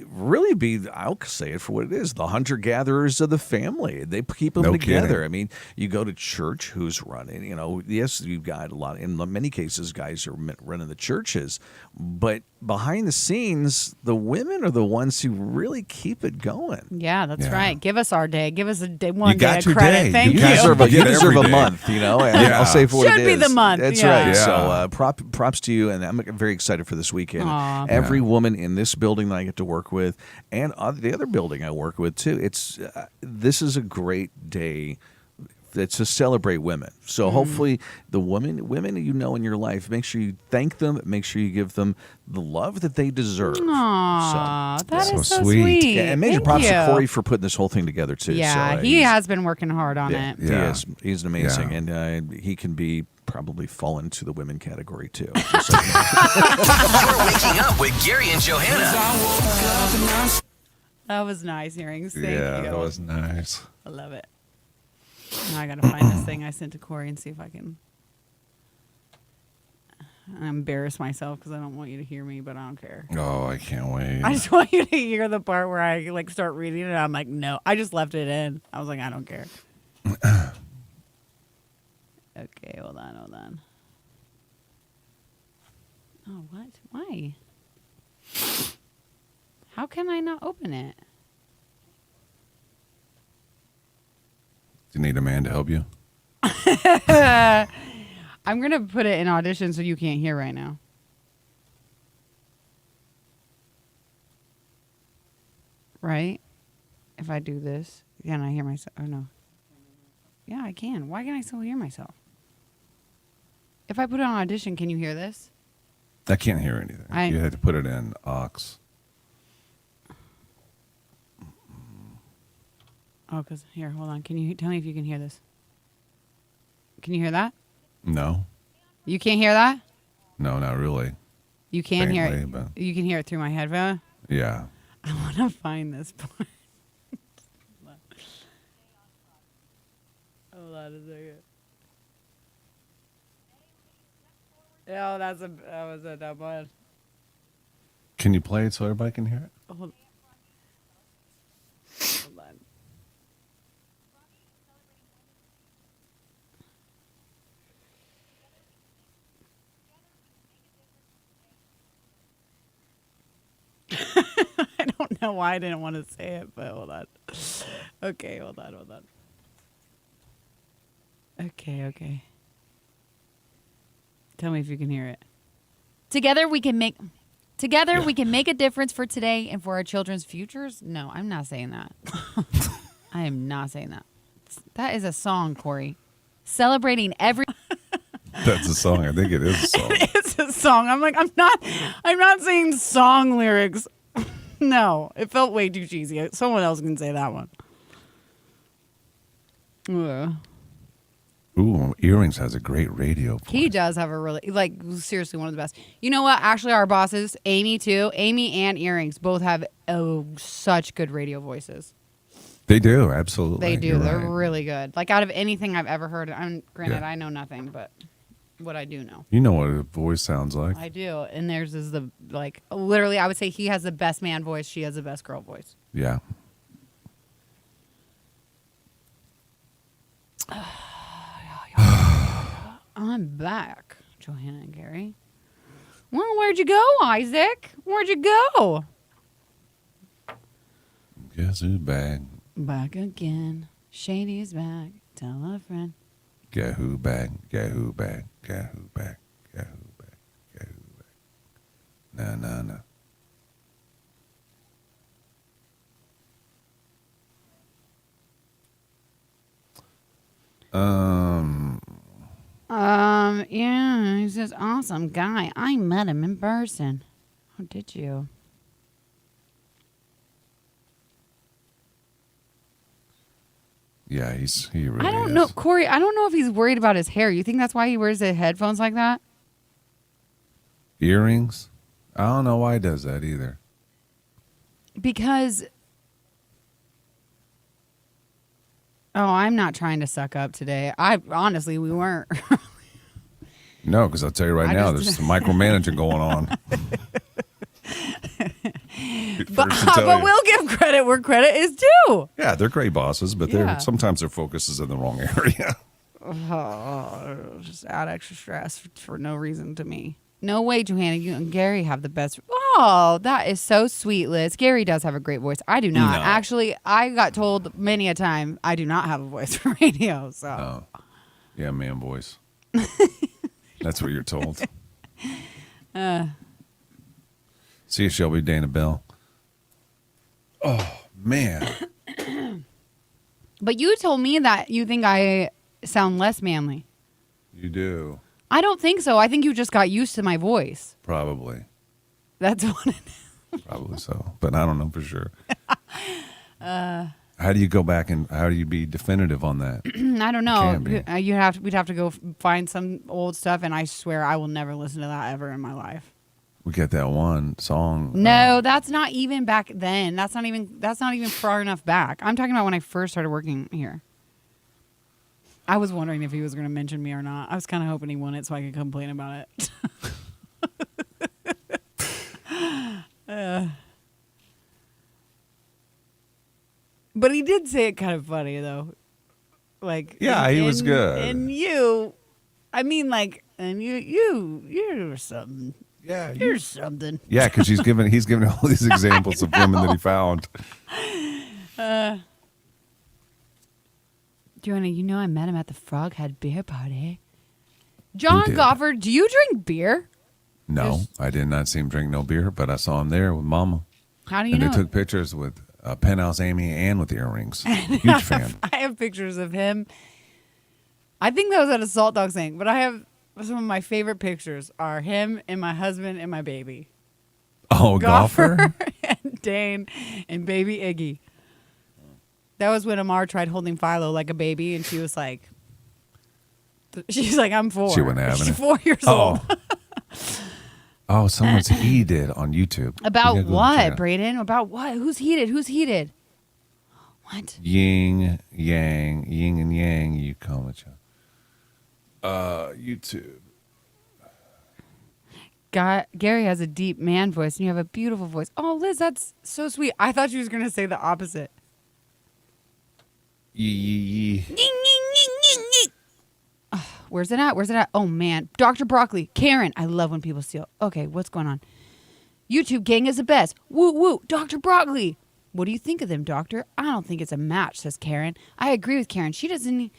really be, I'll say it for what it is, the hunter-gatherers of the family. They keep them together. Kidding. I mean, you go to church, who's running? Yes, you've got a lot, in many cases, guys are running the churches, but behind the scenes, the women are the ones who really keep it going. Yeah, that's right. Give us our day. Give us a day, one day of your credit. Day. Thank you. You deserve a month, and I'll say for what it is. Should be the month. That's yeah. right. So props to you, and I'm very excited for this weekend. Aww. Every woman in this building that I get to work with, and the other building I work with too. This is a great day. It's to celebrate women. So hopefully the women in your life, make sure you thank them. Make sure you give them the love that they deserve. Aww, that is so sweet. sweet. Yeah, and major Thank props you. to Corey for putting this whole thing together too. Yeah, so, he has been working hard on it. He is. He's amazing, Yeah. and he can be probably fall into the women category too. You're waking up with Gary and Johanna. That was nice earrings. Thank you. that was nice. I love it. Now I gotta find this thing I sent to Corey and see if I can. I embarrass myself because I don't want you to hear me, but I don't care. Oh, I can't wait. I just want you to hear the part where I like start reading it. I'm like, no. I just left it in. I was like, I don't care. Okay, hold on. Oh, what? Why? How can I not open it? Do you need a man to help you? I'm going to put it in audition so you can't hear right now. Right? If I do this, can I hear myself? Oh, no. Yeah, I can. Why can I still hear myself? If I put it on audition, can you hear this? I can't hear anything. You had to put it in aux. Oh, because here, hold on. Can you tell me if you can hear this? Can you hear that? No. You can't hear that? No, not really. You can hear Faintly, it. but- You can hear it through my headphone. Yeah. I want to find this part. Hold on a second. Oh, that was a dumb one. Can you play it so everybody can hear it? Hold on. I don't know why I didn't want to say it, but hold on. Okay, hold on. Okay. Tell me if you can hear it. Together we can make a difference for today and for our children's futures. No, I'm not saying that. I am not saying that. That is a song, Corey. Celebrating every. That's a song. I think it is a song. It's a song. I'm like, I'm not saying song lyrics. No, it felt way too cheesy. Someone else can say that one. Ugh. Ooh, Earrings has a great radio voice. He does have a really, like, seriously, one of the best. You know what? Actually, our bosses, Amy too, Amy and Earrings both have such good radio voices. They do, absolutely. They do. You're They're right. really good. Like, out of anything I've ever heard, granted, Yeah. I know nothing, but what I do know. You know what a voice sounds like. I do. And theirs is literally, I would say he has the best man voice. She has the best girl voice. Yeah. I'm back, Johanna and Gary. Well, where'd you go, Isaac? Where'd you go? Guess who's back? Back again. Shady's back. Tell a friend. Get who back? Get who back? Get who back? Get who back? Get who back? Nah. Yeah, he's this awesome guy. I met him in person. Oh, did you? Yeah, he really I don't is. know, Corey. I don't know if he's worried about his hair. You think that's why he wears the headphones like that? Earrings? I don't know why he does that either. Because. Oh, I'm not trying to suck up today. Honestly, we weren't. No, because I'll tell you right now, there's some micromanaging going on. But we'll give credit where credit is due. Yeah, they're great bosses, but Yeah. sometimes their focus is in the wrong area. Oh, just add extra stress for no reason to me. No way, Johanna. You and Gary have the best. Oh, that is so sweet, Liz. Gary does have a great voice. I do not. No. Actually, I got told many a time I do not have a voice for radio. So, Yeah, man voice. That's what you're told. See you, Shelby, Dana Bell. Oh, man. but you told me that you think I sound less manly. You do. I don't think so. I think you just got used to my voice. Probably. That's what it is. Probably so. But I don't know for sure. How do you go back and how do you be definitive on that? I don't know. Can be. We'd have to go find some old stuff, and I swear I will never listen to that ever in my life. We got that one song. No, that's not even back then. That's not even far enough back. I'm talking about when I first started working here. I was wondering if he was going to mention me or not. I was kind of hoping he wouldn't so I could complain about it. But he did say it kind of funny, though. Like, Yeah, he was good. And you, I mean, like, and you're something. Yeah, you're something. Yeah, because he's giving all these examples of women that he found. Joanna, I met him at the Froghead beer party. John Goffer, do you drink beer? No, I did not see him drink no beer, but I saw him there with Mama. How do you know? And they took pictures with Penthouse Amy and with earrings. Huge fan. I have pictures of him. I think that was at a Salt Dog thing, but I have some of my favorite pictures are him and my husband and my baby. Oh, Goffer? And Dane and baby Iggy. That was when Amar tried holding Philo like a baby, and she was like, I'm 4. She wasn't having She's it. 4 years old. Oh, someone's heated on YouTube. About what, Brayden? About what? Who's heated? What? Yin, yang, yin and yang, you call it. YouTube. Gary has a deep man voice, and you have a beautiful voice. Oh, Liz, that's so sweet. I thought you was going to say the opposite. Yee. Where's it at? Oh, man. Dr. Broccoli. Karen. I love when people steal. Okay, what's going on? YouTube gang is the best. Woo, woo. Dr. Broccoli. What do you think of them, Doctor? I don't think it's a match, says Karen. I agree with Karen. She doesn't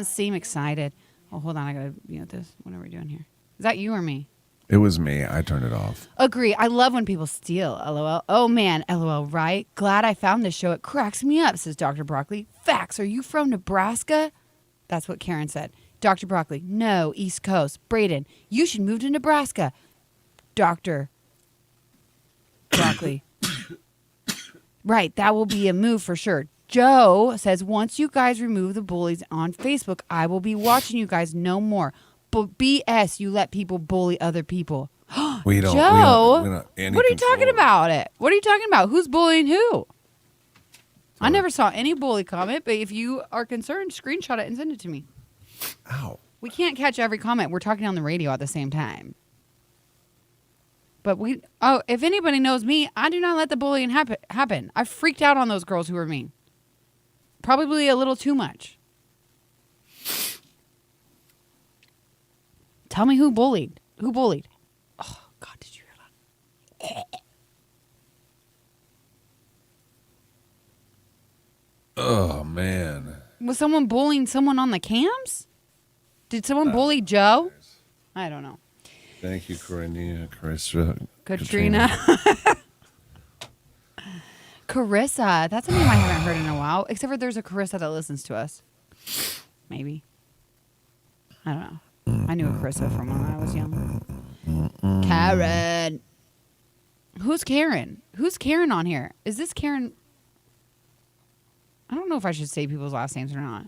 seem excited. Oh, hold on. I got to mute this. What are we doing here? Is that you or me? It was me. I turned it off. Agree. I love when people steal. LOL. Oh, man. LOL, right? Glad I found this show. It cracks me up, says Dr. Broccoli. Facts. Are you from Nebraska? That's what Karen said. Dr. Broccoli. No, East Coast. Brayden, you should move to Nebraska. Dr. Broccoli. Right. That will be a move for sure. Joe says, once you guys remove the bullies on Facebook, I will be watching you guys no more. But BS, you let people bully other people. We don't. Joe, we don't any what are you control. talking about it? What are you talking about? Who's bullying who? I never saw any bully comment, but if you are concerned, screenshot it and send it to me. Ow. We can't catch every comment. We're talking on the radio at the same time. But if anybody knows me, I do not let the bullying happen. I freaked out on those girls who were mean. Probably a little too much. Tell me who bullied. Who bullied? Oh, God, did you hear that? Oh, man. Was someone bullying someone on the cams? Did someone bully Joe? I don't know. Thank you, Katrina. Carissa. That's a name I haven't heard in a while. Except for there's a Carissa that listens to us. Maybe. I don't know. I knew a Carissa from when I was young. Karen. Who's Karen? Who's Karen on here? Is this Karen? I don't know if I should say people's last names or not.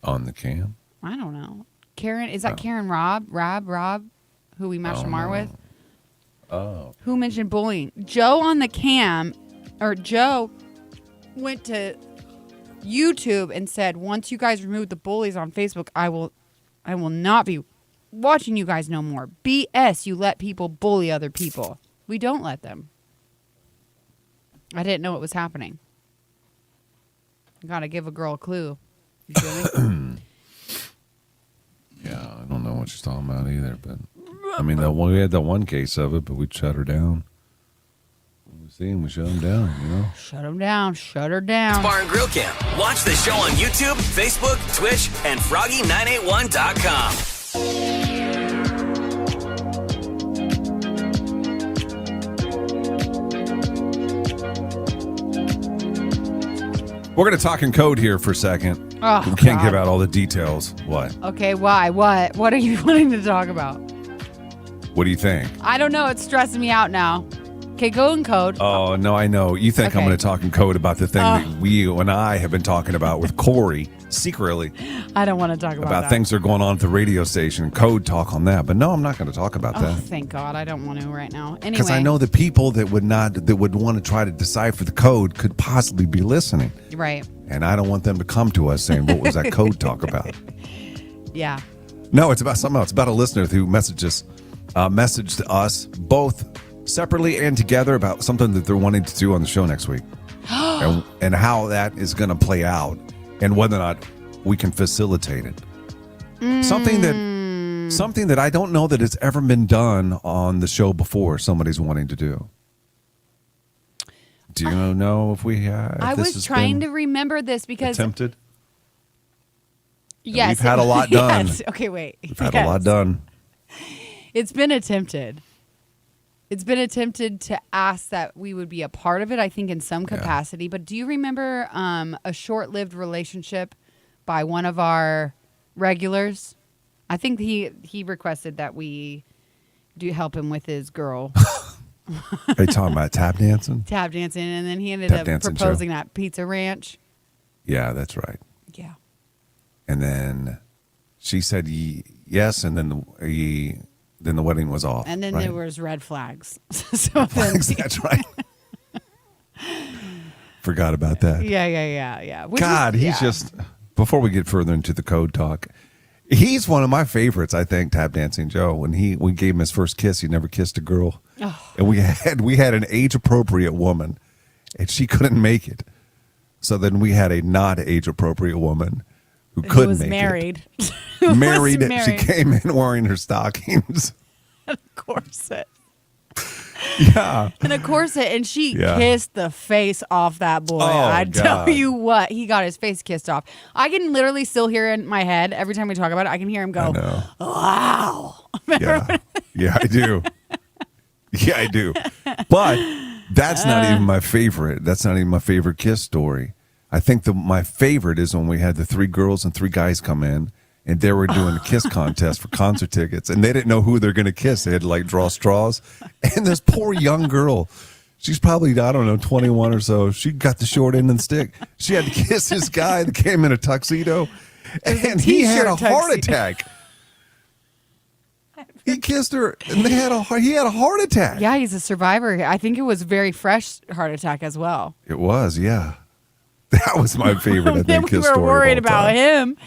On the cam? I don't know. Karen, is that Karen Rob, who we matched Amar with? Oh. Who mentioned bullying? Joe on the cam, or Joe went to YouTube and said, once you guys remove the bullies on Facebook, I will not be watching you guys no more. BS, you let people bully other people. We don't let them. I didn't know what was happening. Gotta give a girl a clue. You feel me? Yeah, I don't know what she's talking about either, but I mean, we had that one case of it, but we shut her down. We see him, we shut him down, you know? Shut him down. Shut her down. Bar and Grill Camp. Watch the show on YouTube, Facebook, Twitch, and Froggy981.com. We're going to talk in code here for a second. Oh, we can't God. give out all the details. What? Okay, why? What are you wanting to talk about? What do you think? I don't know. It's stressing me out now. Okay, go in code. Oh, no, I know. You think I'm Okay. going to talk in code about the thing that you and I have been talking about with Corey secretly I don't want to talk about that. things that are going on at the radio station. Code talk on that. But no, I'm not going to talk about Oh, that. thank God. I don't want to right now. Anyway. Because I know the people that would want to try to decipher the code could possibly be listening. Right. And I don't want them to come to us saying, what was that code talk about? Yeah. No, it's about something else. It's about a listener who messaged us both separately and together about something that they're wanting to do on the show next week, and how that is going to play out, and whether or not we can facilitate it. Something that I don't know that it's ever been done on the show before. Somebody's wanting to do. Do you know if we have? I was trying to remember this because attempted. Yes, we've had a lot done. Yes. Okay, wait. We've had a lot done. It's been attempted. It's been attempted to ask that we would be a part of it, I think, in some capacity. But do you remember a short-lived relationship by one of our regulars? I think he requested that we do help him with his girl. Are you talking about tap dancing? Tap dancing, and then he ended up proposing at Pizza Ranch. Yeah, that's right. Yeah. And then she said yes, and then the wedding was off. And then right? there was red flags. That's right. Forgot about that. Yeah. God, he's just, before we get further into the code talk, he's one of my favorites, I think, Tap Dancing Joe. When we gave him his first kiss, he never kissed a girl. Oh. And we had an age-appropriate woman, and she couldn't make it. So then we had a not age-appropriate woman who couldn't make married. it. Married. She came in wearing her stockings. And a corset. Yeah. And a corset, and she kissed the face off that boy. Tell you what, he got his face kissed off. I can literally still hear in my head every time we talk about it. I can hear him go, "Wow." Yeah, I do. Yeah, I do. But that's not even my favorite. That's not even my favorite kiss story. I think my favorite is when we had the 3 girls and 3 guys come in, and they were doing a kiss contest for concert tickets, and they didn't know who they're going to kiss. They had to like draw straws. And this poor young girl, she's probably, I don't know, 21 or so. She got the short end of the stick. She had to kiss this guy that came in a tuxedo, and he had a heart attack. He kissed her, and he had a heart attack. Yeah, he's a survivor. I think it was very fresh heart attack as well. It was, yeah. That was my favorite. I think we were worried about him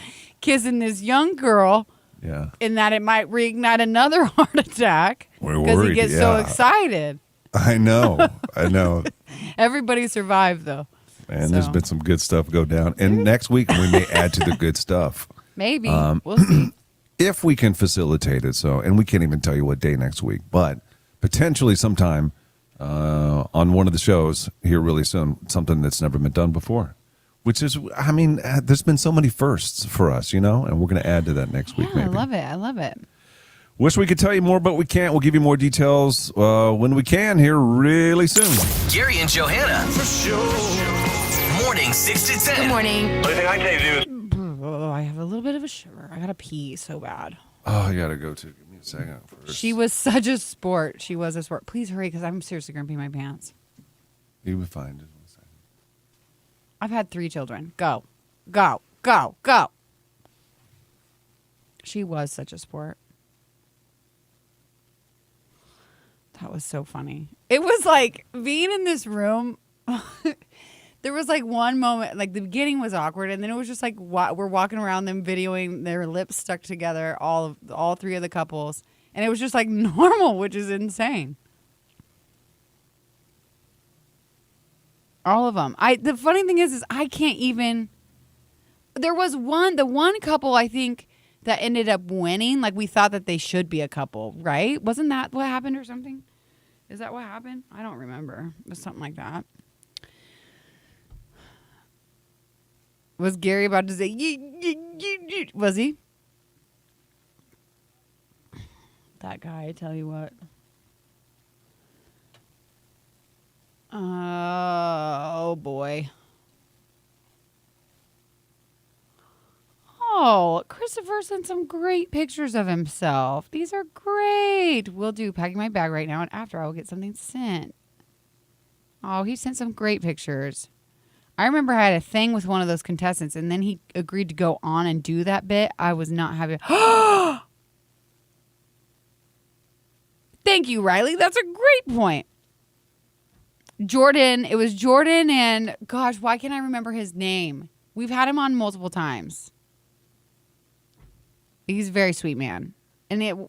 kissing this young girl. Yeah. And that it might reignite another heart attack because he gets so excited. I know. Everybody survived though. And there's been some good stuff go down. And next week we may add to the good stuff. Maybe. We'll see. If we can facilitate it. And we can't even tell you what day next week, but potentially sometime on one of the shows here really soon, something that's never been done before. Which is, I mean, there's been so many firsts for us, and we're going to add to that next week, maybe. I love it. Wish we could tell you more, but we can't. We'll give you more details when we can here really soon. Gary and Johanna. For sure. Morning 6 to 10. Good morning. Only thing I can tell you is... Oh, I have a little bit of a shiver. I got to pee so bad. Oh, I got to go too. Give me a second first. She was such a sport. She was a sport. Please hurry because I'm seriously going to pee my pants. You'll be fine. I've had 3 children. Go. She was such a sport. That was so funny. It was like being in this room. There was like one moment, like the beginning was awkward, and then it was just like we're walking around them videoing their lips stuck together, all 3 of the couples, and it was just like normal, which is insane. All of them. The funny thing is I can't even. There was the one couple I think that ended up winning. Like we thought that they should be a couple, right? Wasn't that what happened or something? Is that what happened? I don't remember. It was something like that. Was Gary about to say? Was he? That guy, I tell you what. Oh, boy. Oh, Christopher sent some great pictures of himself. These are great. Will do. Packing my bag right now, and after I will get something sent. Oh, he sent some great pictures. I remember I had a thing with one of those contestants, and then he agreed to go on and do that bit. I was not happy. Thank you, Riley. That's a great point. Jordan, it was Jordan and, gosh, why can't I remember his name? We've had him on multiple times. He's a very sweet man. And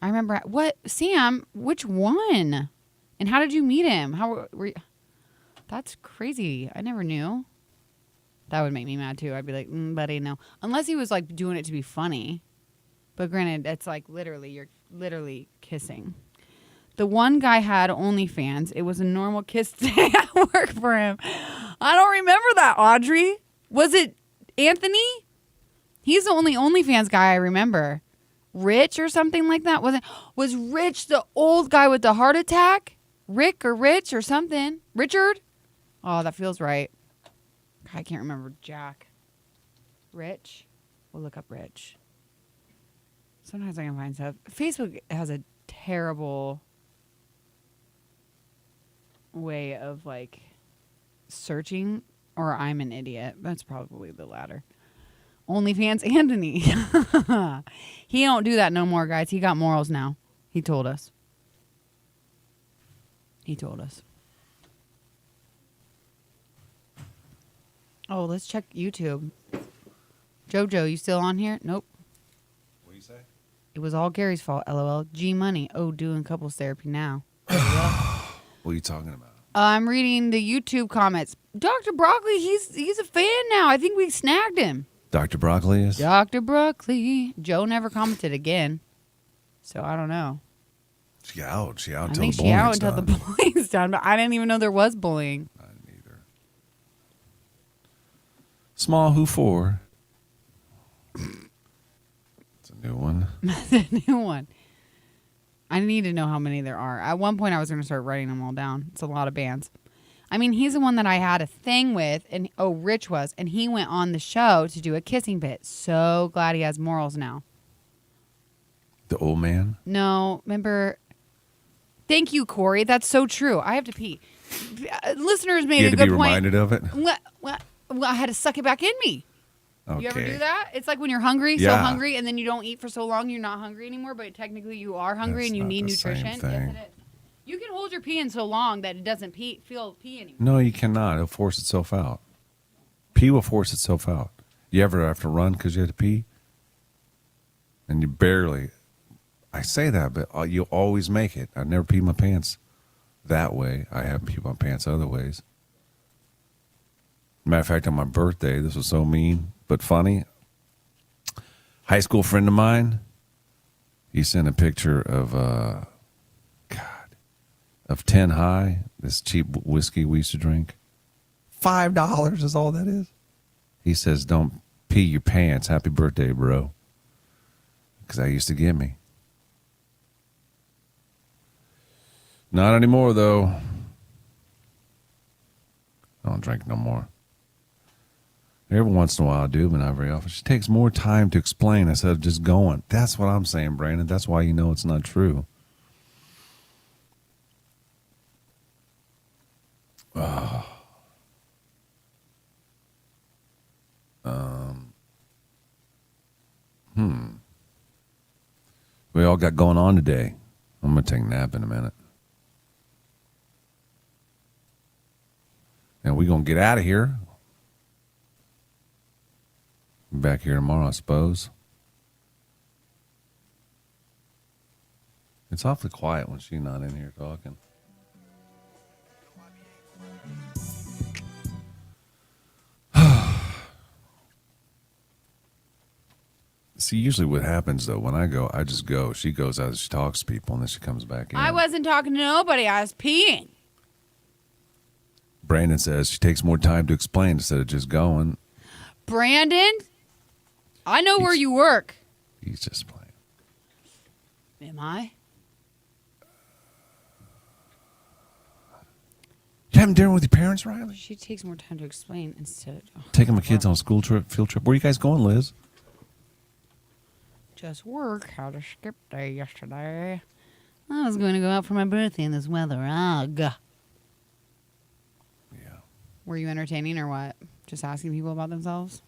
I remember. What? Sam, which one? And how did you meet him? How were you? That's crazy. I never knew. That would make me mad too. I'd be like, buddy, no. Unless he was like doing it to be funny. But granted, it's like literally, you're literally kissing. The one guy had OnlyFans. It was a normal kiss day at work for him. I don't remember that, Audrey. Was it Anthony? He's the only OnlyFans guy I remember. Rich or something like that? Was Rich the old guy with the heart attack? Rick or Rich or something? Richard? Oh, that feels right. I can't remember Jack. Rich? We'll look up Rich. Sometimes I can find stuff. Facebook has a terrible way of like searching, or I'm an idiot. That's probably the latter. OnlyFans Anthony. He don't do that no more, guys. He got morals now. He told us. Oh, let's check YouTube. Jojo, you still on here? Nope. What do you say? It was all Gary's fault, LOL. G Money. Oh, doing couples therapy now. What are you talking about? I'm reading the YouTube comments. Dr. Broccoli, he's a fan now. I think we snagged him. Dr. Broccoli is? Dr. Broccoli. Joe never commented again. So I don't know. She out I until think the she out bullying's until done. the bullying's done, but I didn't even know there was bullying. Small who for? It's a new one. The new one. I need to know how many there are. At one point, I was going to start writing them all down. It's a lot of bands. I mean, he's the one that I had a thing with, and Rich was, and he went on the show to do a kissing bit. So glad he has morals now. The old man? No, remember? Thank you, Corey. That's so true. I have to pee. Listeners made a good point. You had to be reminded of it? Well, I had to suck it back in me. Okay. You ever do that? It's like when you're hungry, so Yeah. hungry, and then you don't eat for so long, you're not hungry anymore, but technically you are hungry and you need nutrition. Yes, thing. it is. You can hold your pee in so long that it doesn't feel pee anymore. No, you cannot. It'll force itself out. Pee will force itself out. You ever have to run because you had to pee? And you barely. I say that, but you'll always make it. I never pee my pants that way. I have peed my pants other ways. Matter of fact, on my birthday, this was so mean but funny. High school friend of mine, he sent a picture of of 10 High, this cheap whiskey we used to drink. $5 is all that is. He says, "Don't pee your pants. Happy birthday, bro." Because that used to get me. Not anymore, though. I don't drink no more. Every once in a while I do, but not very often. She takes more time to explain instead of just going. That's what I'm saying, Brandon. That's why you know it's not true. We all got going on today. I'm going to take a nap in a minute. And we're going to get out of here. Back here tomorrow, I suppose. It's awfully quiet when she's not in here talking. See, usually what happens, though, when I go, I just go. She goes out, she talks to people, and then she comes back in. I wasn't talking to nobody. I was peeing. Brandon says she takes more time to explain instead of just going. Brandon, I know where you work. He's just playing. Am I? You having dinner with your parents, Riley? She takes more time to explain instead of... Taking my kids on a school trip, field trip. Where you guys going, Liz? Just work. Had a skip day yesterday. I was going to go out for my birthday in this weather. Ugh. Yeah. Were you entertaining or what? Just asking people about themselves?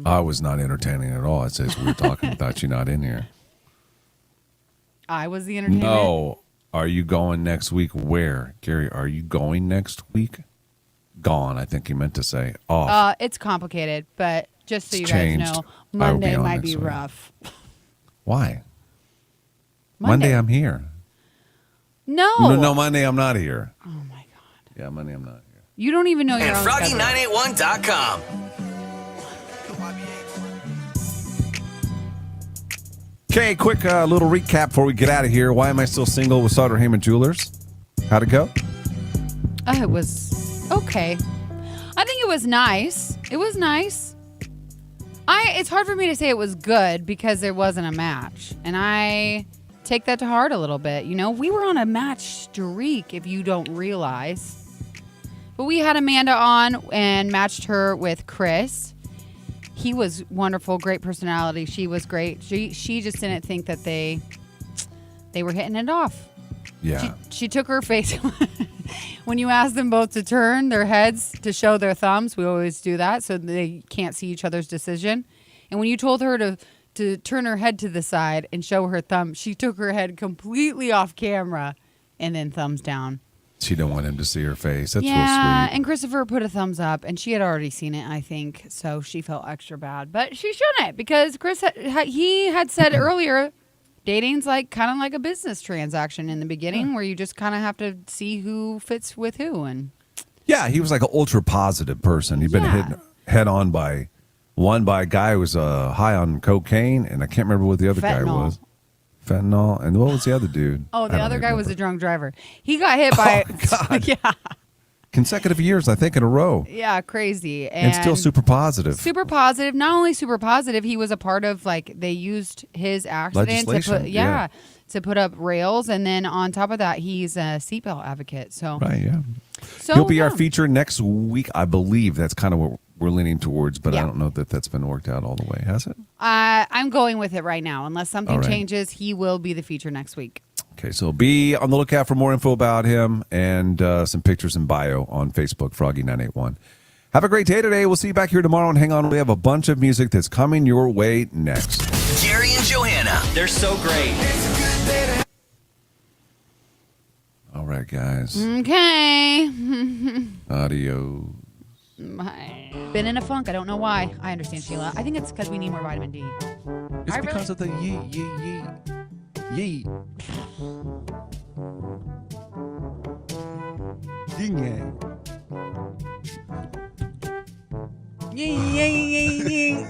I was not entertaining at all. It says we were talking without you not in here. I was the entertainer? No. Are you going next week? Where? Gary, are you going next week? Gone, I think he meant to say. Off. It's complicated, but just so It's you changed. guys know, I will be Monday on might next be week. rough. Why? Monday I'm here. No. No, Monday I'm not here. Oh my God. Yeah, Monday I'm not here. You don't even know your And own schedule. Froggy981.com. Okay, quick little recap before we get out of here. Why am I still single with Sutter Heyman Jewelers? How'd it go? It was okay. I think it was nice. It was nice. It's hard for me to say it was good because there wasn't a match. And I take that to heart a little bit. You know, we were on a match streak, if you don't realize. But we had Amanda on and matched her with Chris. He was wonderful, great personality. She was great. She just didn't think that they were hitting it off. Yeah. She took her face. When you ask them both to turn their heads to show their thumbs, we always do that so they can't see each other's decision. And when you told her to turn her head to the side and show her thumb, she took her head completely off camera and then thumbs down. She didn't want him to see her face. That's real Yeah, sweet. and Christopher put a thumbs up, and she had already seen it, I think, so she felt extra bad. But she shouldn't, because Chris, he had said earlier, dating's kind of like a business transaction in the beginning, where you just kind of have to see who fits with who. And Yeah, he was like an ultra positive person. He'd been hit head on by a guy who was high on cocaine, and I can't remember what the other guy Fentanyl. was. Fentanyl. And what was the other dude? oh, the I don't other even guy was remember. a drunk driver. He got hit by yeah, Consecutive years, I think, in a row. yeah, crazy, And still super positive. Super positive. Not only super positive, he was a part of they used his accident to Legislation, put yeah. to put up rails, and then on top of that, he's a seatbelt advocate. So Right, yeah. So, He'll be our yeah. feature next week, I believe. That's kind of what we're leaning towards, but I Yeah. don't know that that's been worked out all the way. Has it? I'm going with it right now. Unless something All right. changes, he will be the feature next week. Okay, so be on the lookout for more info about him and some pictures and bio on Facebook, Froggy981. Have a great day today. We'll see you back here tomorrow, and hang on. We have a bunch of music that's coming your way next. Gary and Johanna. They're so great. All right, guys. Okay. Adios. Been in a funk. I don't know why. I understand, Sheila. I think it's because we need more vitamin D. It's because of the yee. Yin yang. Yay.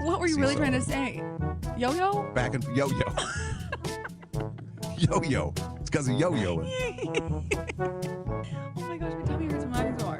What were you really trying to say? Yo-yo? Back and yo-yo. Yo-yo. It's because of yo-yoing. Oh my gosh, my tummy hurts when I'm sore.